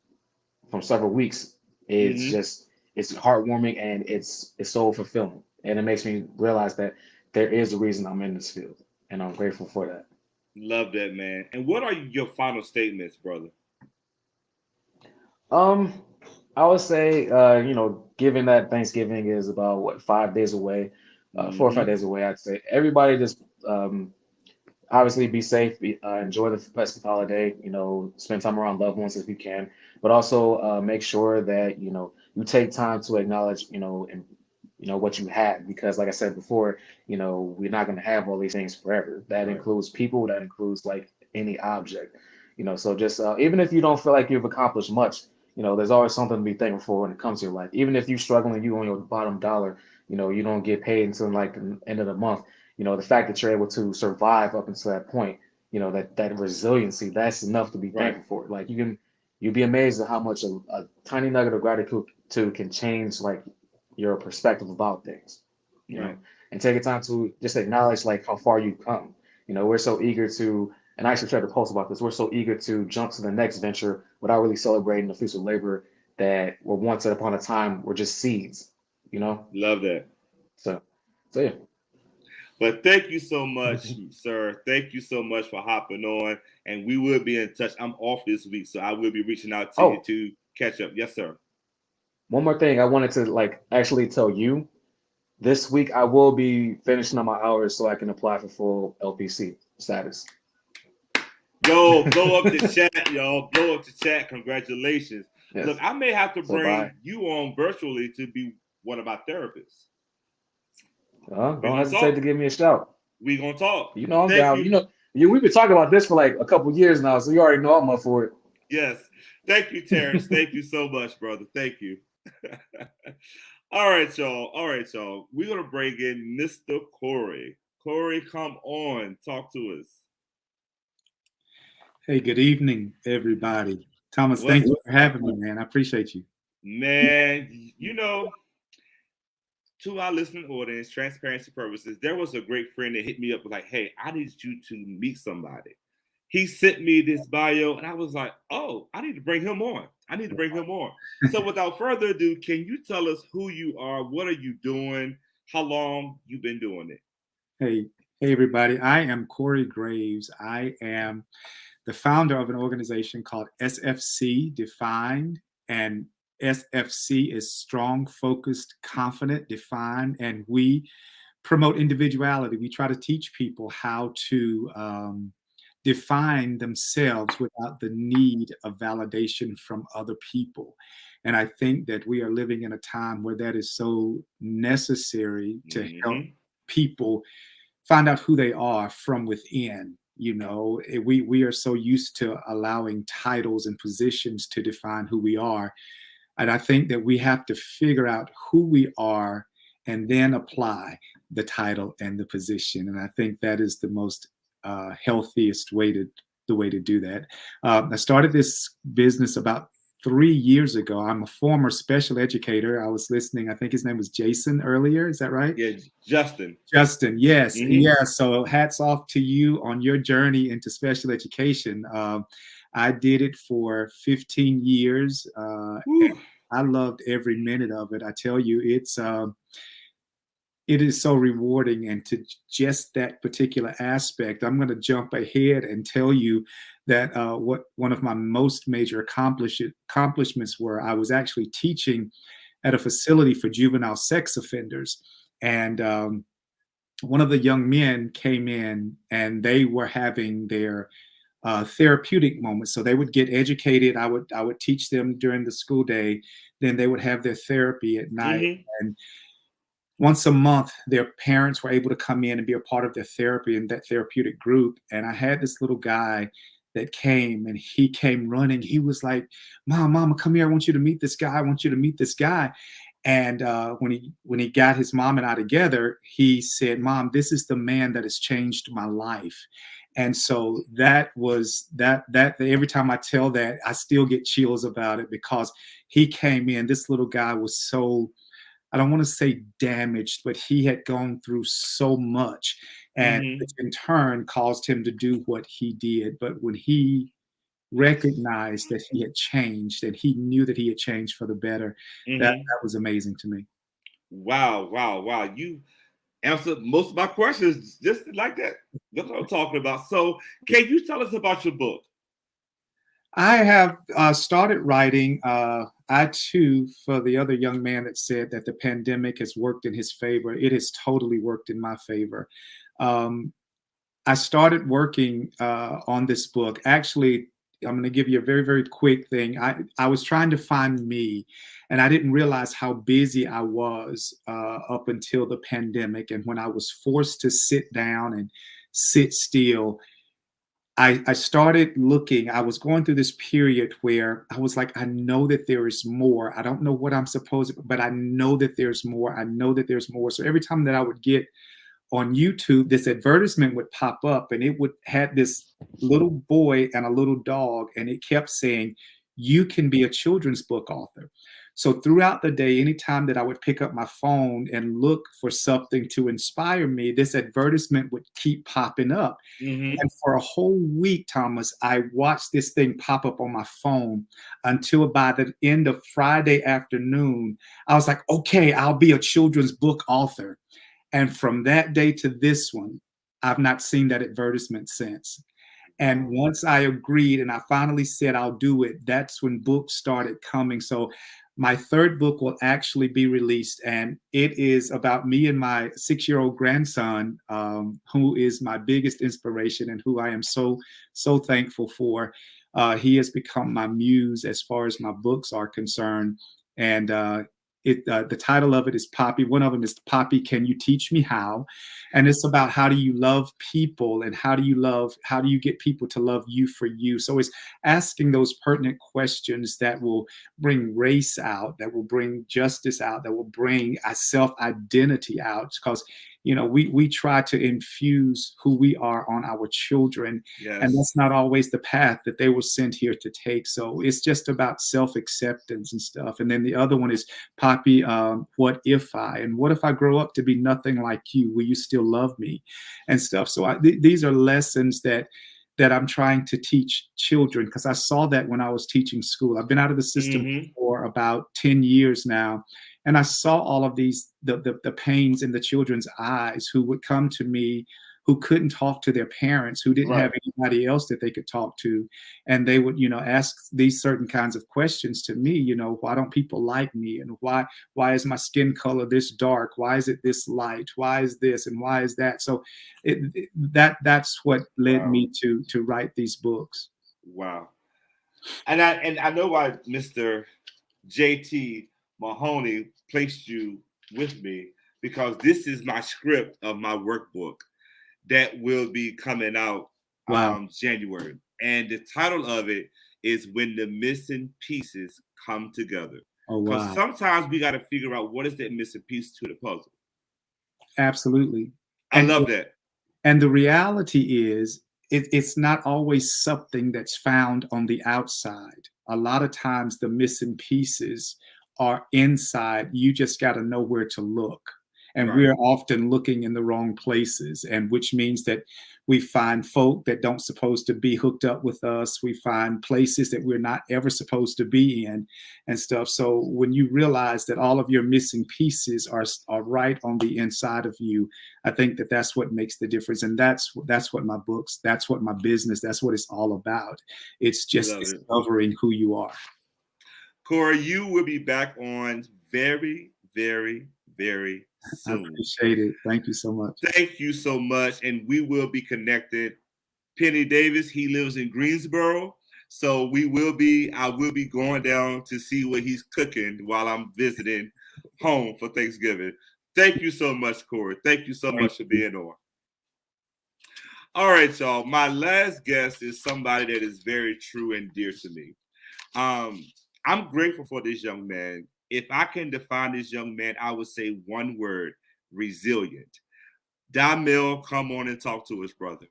several weeks is Mm-hmm. just it's heartwarming and it's so fulfilling and it makes me realize that there is a reason I'm in this field and I'm grateful for that. Love that, man. And what are your final statements, brother? um I would say given that Thanksgiving is about what 5 days away, 4 or 5 days Mm-hmm. away, I'd say everybody just obviously be safe, enjoy the festive holiday, spend time around loved ones if you can, but also make sure that you take time to acknowledge what you have, because like I said before, we're not going to have all these things forever. That Right. includes people, that includes like any object, so just even if you don't feel like you've accomplished much, there's always something to be thankful for when it comes to your life. Even if you're struggling, you on your bottom dollar, you don't get paid until like the end of the month, the fact that you're able to survive up until that point, that resiliency, that's enough to be Right. thankful for. Like you'd be amazed at how much a tiny nugget of gratitude can change like your perspective about things, Right. and take a time to just acknowledge like how far you've come. We're so eager to, and I actually tried to post about this, we're so eager to jump to the next venture without really celebrating the fruits of labor that were once upon a time were just seeds, you know? Love that. So, so yeah. But thank you so much, sir. Thank you so much for hopping on. And we will be in touch. I'm off this week, so I will be reaching out to you Oh, to catch up. Yes, sir. one more thing I wanted to like actually tell you. This week I will be finishing up my hours so I can apply for full LPC status. Yo, blow up the chat, y'all. Blow up the chat. Congratulations. Look, Yes. I may have to So bye. bring you on virtually to be one of my therapists. We're Don't gonna hesitate to talk. give me a shout. We're gonna talk. I'm Thank down. you. We've been talking about this for like a couple years now, so you already know I'm up for it. Yes. Thank you, Terrence. Thank you so much, brother. Thank you. All right, y'all. All right, y'all. We're gonna bring in Mr. Corey. Corey, come on, talk to us. Hey, good evening, everybody. Thomas, thank What's you for having me, man. I appreciate you. man? To our listening audience, transparency purposes, there was a great friend that hit me up like, "Hey, I need you to meet somebody." He sent me this bio, and I was like, "Oh, I need to bring him on. I need to bring him on." So, without further ado, can you tell us who you are? What are you doing? How long you been doing it? Hey, everybody. I am Corey Graves. I am the founder of an organization called SFC Defined, and SFC is strong, focused, confident, defined, and we promote individuality. We try to teach people how to define themselves without the need of validation from other people. And I think that we are living in a time where that is so necessary to help Mm-hmm. people find out who they are from within. We are so used to allowing titles and positions to define who we are. And I think that we have to figure out who we are and then apply the title and the position. And I think that is the most healthiest way to do that. I started this business about 3 years ago. I'm a former special educator. I was listening. I think his name was Jason earlier. Is that right? Yeah, Justin. Justin, yes. Mm-hmm. Yeah. So hats off to you on your journey into special education. I did it for 15 years. I loved every minute of it. I tell you, it is so rewarding. And to just that particular aspect, I'm going to jump ahead and tell you that what one of my most major accomplishments were. I was actually teaching at a facility for juvenile sex offenders, and one of the young men came in, and they were having their therapeutic moments. So they would get educated. I would teach them during the school day. Then they would have their therapy at night. Mm-hmm. And once a month, their parents were able to come in and be a part of their therapy and that therapeutic group. And I had this little guy that came, and he came running. He was like, Mama, come here. I want you to meet this guy. I want you to meet this guy. And when he got his mom and I together, he said, Mom, this is the man that has changed my life. And so that was that every time I tell that, I still get chills about it, because he came in. This little guy was so, I don't want to say damaged, but he had gone through so much, and which in turn caused him to do what he did. But when he recognized that he had changed, and he knew that he had changed for the better, that was amazing to me. Wow. You answered most of my questions just like that. That's what I'm talking about. So, can you tell us about your book? I have started writing. I too, for the other young man that said that the pandemic has worked in his favor, it has totally worked in my favor. I started working on this book. Actually, I'm going to give you a very, very quick thing. I was trying to find me, and I didn't realize how busy I was up until the pandemic. And when I was forced to sit down and sit still, I started looking. I was going through this period where I was like, I know that there is more. I don't know what I'm supposed to, but I know that there's more. I know that there's more. So every time that I would get on YouTube, this advertisement would pop up, and it would had this little boy and a little dog, and it kept saying, "You can be a children's book author." So throughout the day, anytime that I would pick up my phone and look for something to inspire me, this advertisement would keep popping up. Mm-hmm. And for a whole week, Thomas, I watched this thing pop up on my phone until by the end of Friday afternoon, I was like, okay, I'll be a children's book author. And from that day to this one, I've not seen that advertisement since. And once I agreed and I finally said I'll do it, that's when books started coming. So my third book will actually be released, and it is about me and my 6-year-old grandson, who is my biggest inspiration and who I am so, so thankful for. He has become my muse as far as my books are concerned. And the title of it is Poppy. One of them is Poppy, Can You Teach Me How? And it's about how do you love people, and how do you get people to love you for you? So it's asking those pertinent questions that will bring race out, that will bring justice out, that will bring a self-identity out. Because, we try to infuse who we are on our children. Yes. And that's not always the path that they were sent here to take. So it's just about self-acceptance and stuff. And then the other one is Poppy, what if I grow up to be nothing like you? Will you still love me? And stuff. So these are lessons that I'm trying to teach children, because I saw that when I was teaching school. I've been out of the system for about 10 years now. And I saw all of these, the pains in the children's eyes who would come to me, who couldn't talk to their parents, who didn't have anybody else that they could talk to. And they would, ask these certain kinds of questions to me, why don't people like me? And why is my skin color this dark? Why is it this light? Why is this? And why is that? So that's what led me to write these books. Wow. And I know why Mr. JT Mahoney placed you with me, because this is my script of my workbook that will be coming out January. And the title of it is When the Missing Pieces Come Together. Oh, wow. Because sometimes we got to figure out what is that missing piece to the puzzle. Absolutely. I love that. And the reality is, it's not always something that's found on the outside. A lot of times the missing pieces are inside. You just got to know where to look. And we're often looking in the wrong places, and which means that we find folk that don't supposed to be hooked up with us. We find places that we're not ever supposed to be in and stuff. So when you realize that all of your missing pieces are right on the inside of you, I think that that's what makes the difference. And that's what my books, that's what my business, that's what it's all about. It's just discovering who you are. Corey, you will be back on very, very, very soon. I appreciate it. Thank you so much. Thank you so much. And we will be connected. Penny Davis, he lives in Greensboro. So I will be going down to see what he's cooking while I'm visiting home for Thanksgiving. Thank you so much, Corey. Thank you so much for being on. All right, y'all. My last guest is somebody that is very true and dear to me. I'm grateful for this young man. If I can define this young man, I would say one word: resilient. Damel, come on and talk to us, brother.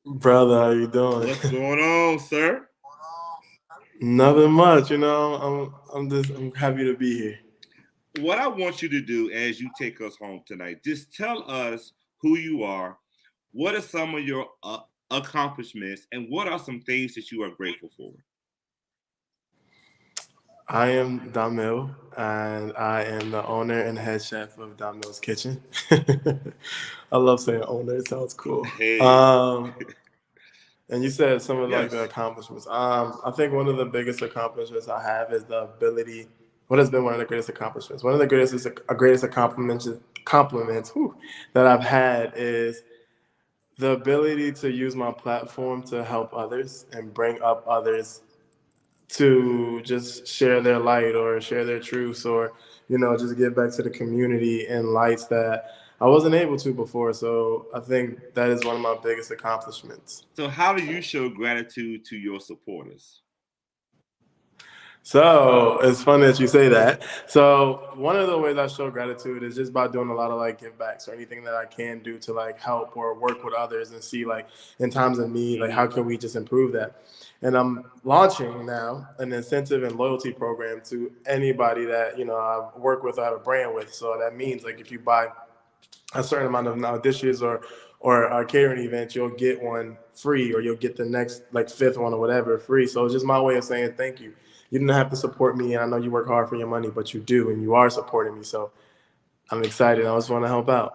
Brother, how you doing? What's going on, sir? Nothing much, I'm happy to be here. What I want you to do as you take us home tonight, just tell us who you are. What are some of your accomplishments, and what are some things that you are grateful for? I am Damel, and I am the owner and head chef of Damel's Kitchen. I love saying owner; it sounds cool. Hey. And you said some of the accomplishments. I think one of the biggest accomplishments I have is the ability. What has been one of the greatest accomplishments? One of the greatest accomplishments compliments that I've had is the ability to use my platform to help others and bring up others to just share their light or share their truths, or just give back to the community in lights that I wasn't able to before. So I think that is one of my biggest accomplishments. So how do you show gratitude to your supporters? So it's funny that you say that. So one of the ways I show gratitude is just by doing a lot of like give backs or anything that I can do to like help or work with others and see like in times of need, like how can we just improve that? And I'm launching now an incentive and loyalty program to anybody that I work with or have a brand with. So that means like if you buy a certain amount of now dishes or a catering event, you'll get one free, or you'll get the next like fifth one or whatever free. So it's just my way of saying thank you. You didn't have to support me, and I know you work hard for your money, but you do, and you are supporting me. So I'm excited. I just want to help out.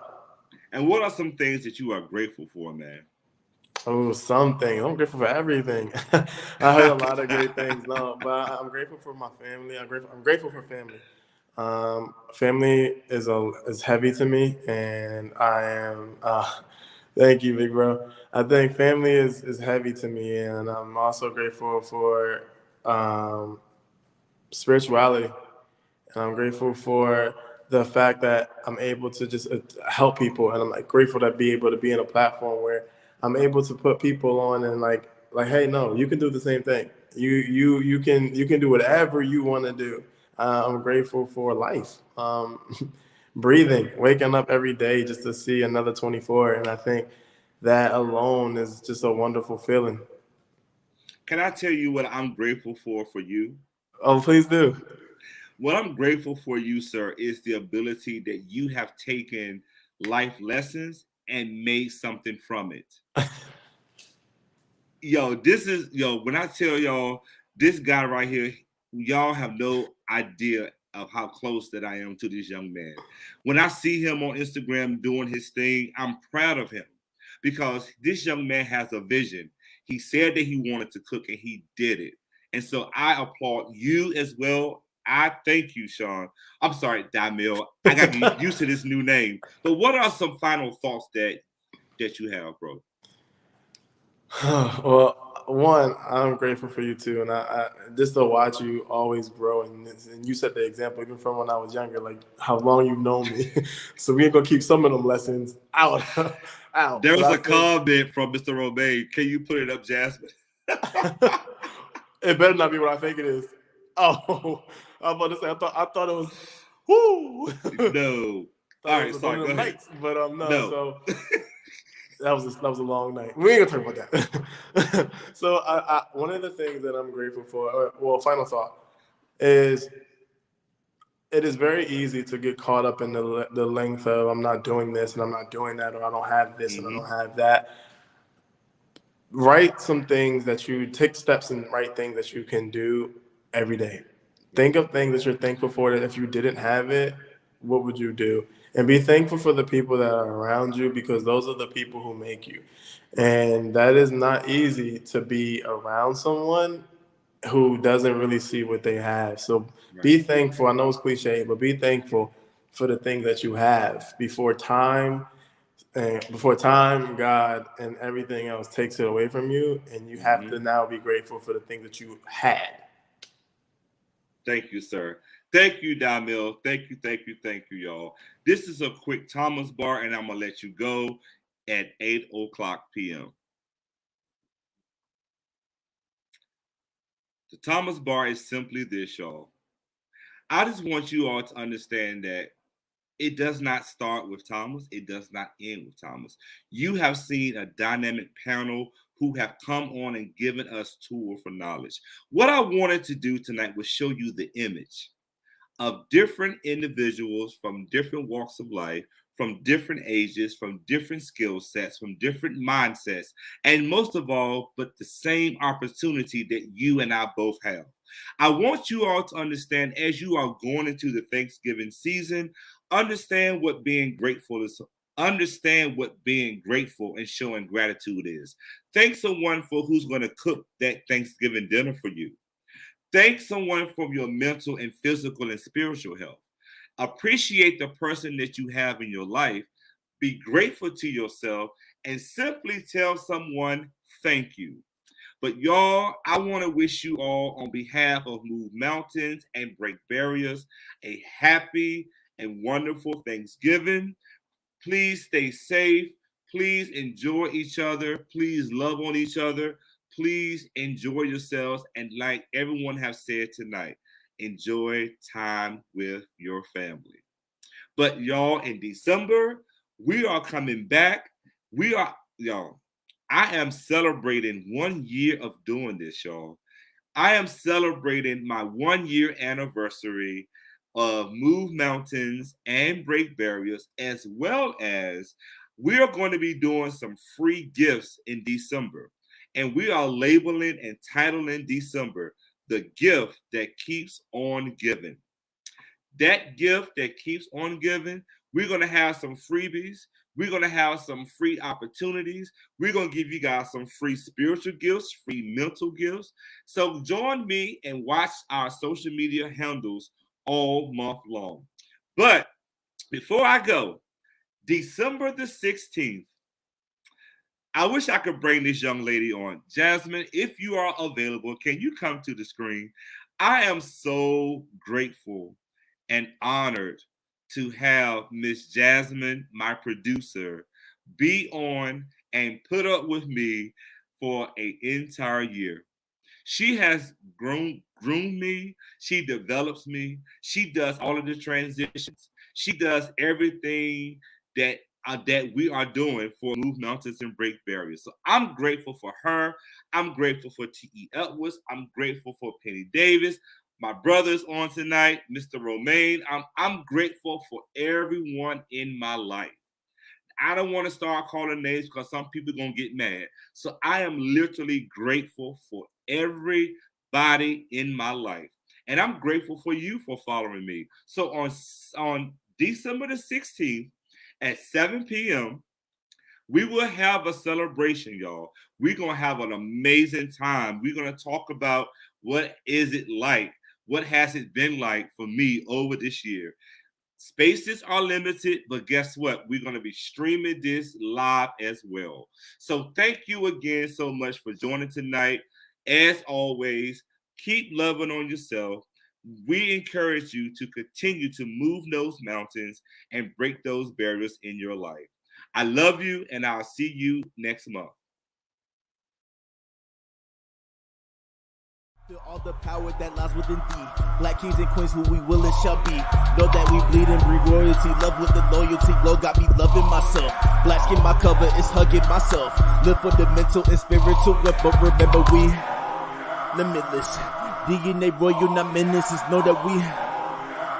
And what are some things that you are grateful for, man? Oh, something. I'm grateful for everything. I heard a lot of great things. No, but I'm grateful for my family. I'm grateful for family. Family is heavy to me, and I am. Thank you, big bro. I think family is heavy to me, and I'm also grateful for spirituality. And I'm grateful for the fact that I'm able to just help people, and I'm like grateful to be able to be in a platform where I'm able to put people on and like, hey, no, you can do the same thing. You can do whatever you want to do. I'm grateful for life, breathing, waking up every day just to see another 24, and I think that alone is just a wonderful feeling. Can I tell you what I'm grateful for you? Oh, please do. What I'm grateful for you, sir, is the ability that you have taken life lessons and made something from it. When I tell y'all, this guy right here, y'all have no idea of how close that I am to this young man. When I see him on Instagram doing his thing, I'm proud of him because this young man has a vision. He said that he wanted to cook and he did it. And so I applaud you as well. I thank you, Sean. I'm sorry, Damil. I got to get used to this new name. But what are some final thoughts that you have, bro? Well, one, I'm grateful for you too, and I just to watch you always grow, and you set the example even from when I was younger, like how long you've known me. So we ain't gonna keep some of them lessons out, out. There But was I a think comment from Mr. Romaine. Can you put it up, Jasmine? it better not be what I think it is. Oh, I was about to say I thought it was. Whoo! No. Thought All it right, was one sorry. of Go them ahead. nights, but no. No. So that was a long night. We ain't gonna talk about that. So one of the things that I'm grateful for, well, final thought is it is very easy to get caught up in the length of I'm not doing this and I'm not doing that, or I don't have this and I don't have that. Write some things that you take steps and write things that you can do every day. Think of things that you're thankful for that if you didn't have it, what would you do? And be thankful for the people that are around you, because those are the people who make you. And that is not easy to be around someone who doesn't really see what they have. So be thankful. I know it's cliche, but be thankful for the things that you have before time, God, and everything else takes it away from you, and you have to now be grateful for the things that you had. Thank you, sir. Thank you, Damil. Thank you, y'all. This is a quick Thomas bar, and I'm gonna let you go at 8:00 p.m. The Thomas bar is simply this, y'all. I just want you all to understand that it does not start with Thomas. It does not end with Thomas. You have seen a dynamic panel who have come on and given us tool for knowledge. What I wanted to do tonight was show you the image of different individuals from different walks of life, from different ages, from different skill sets, from different mindsets, and most of all, but the same opportunity that you and I both have. I want you all to understand as you are going into the Thanksgiving season, understand what being grateful is. Understand what being grateful and showing gratitude is. Thank someone for who's going to cook that Thanksgiving dinner for you. Thank someone for your mental and physical and spiritual health. Appreciate the person that you have in your life. Be grateful to yourself and simply tell someone thank you. But y'all, I want to wish you all on behalf of Move Mountains and Break Barriers a happy and wonderful Thanksgiving. Please stay safe. Please enjoy each other. Please love on each other. Please enjoy yourselves. And like everyone have said tonight, enjoy time with your family. But y'all, in December, we are coming back. Y'all, I am celebrating 1 year of doing this, y'all. I am celebrating my 1 year anniversary of Move Mountains and Break Barriers, as well as we are going to be doing some free gifts in December. And we are labeling and titling December the gift that keeps on giving. That gift that keeps on giving, we're going to have some freebies. We're going to have some free opportunities. We're going to give you guys some free spiritual gifts, free mental gifts. So join me and watch our social media handles all month long. But before I go, December the 16th, I wish I could bring this young lady on. Jasmine, if you are available, can you come to the screen? I am so grateful and honored to have Miss Jasmine, my producer, be on and put up with me for an entire year. She has groomed me. She develops me. She does all of the transitions. She does everything that we are doing for Move Mountains and Break Barriers. So I'm grateful for her. I'm grateful for T.E. Edwards. I'm grateful for Penny Davis. My brother's on tonight, Mr. Romaine. I'm grateful for everyone in my life. I don't want to start calling names because some people are going to get mad. So I am literally grateful for everybody in my life. And I'm grateful for you for following me. So on December the 16th at 7 p.m., we will have a celebration, y'all. We're going to have an amazing time. We're going to talk about what is it like? What has it been like for me over this year? Spaces are limited, but guess what? We're going to be streaming this live as well. So thank you again so much for joining tonight. As always, keep loving on yourself. We encourage you to continue to move those mountains and break those barriers in your life. I love you, and I'll see you next month. Feel all the power that lies within thee. Black kings and queens who we will and shall be. Know that we bleed and breathe royalty. Love with the loyalty. Glow got me loving myself. Black skin my cover is hugging myself. Live for the mental and spiritual. But remember we limitless. DNA royal, not menaces. Know that we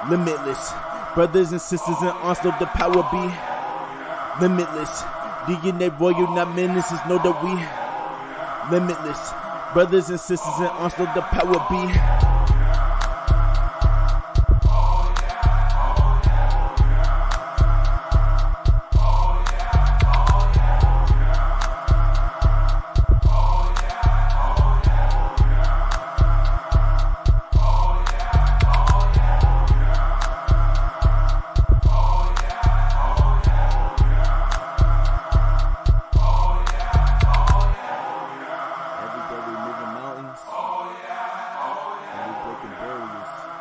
limitless. Brothers and sisters in arms, know the power be limitless. DNA royal, not menaces. Know that we limitless. Brothers and sisters in arms, know the power be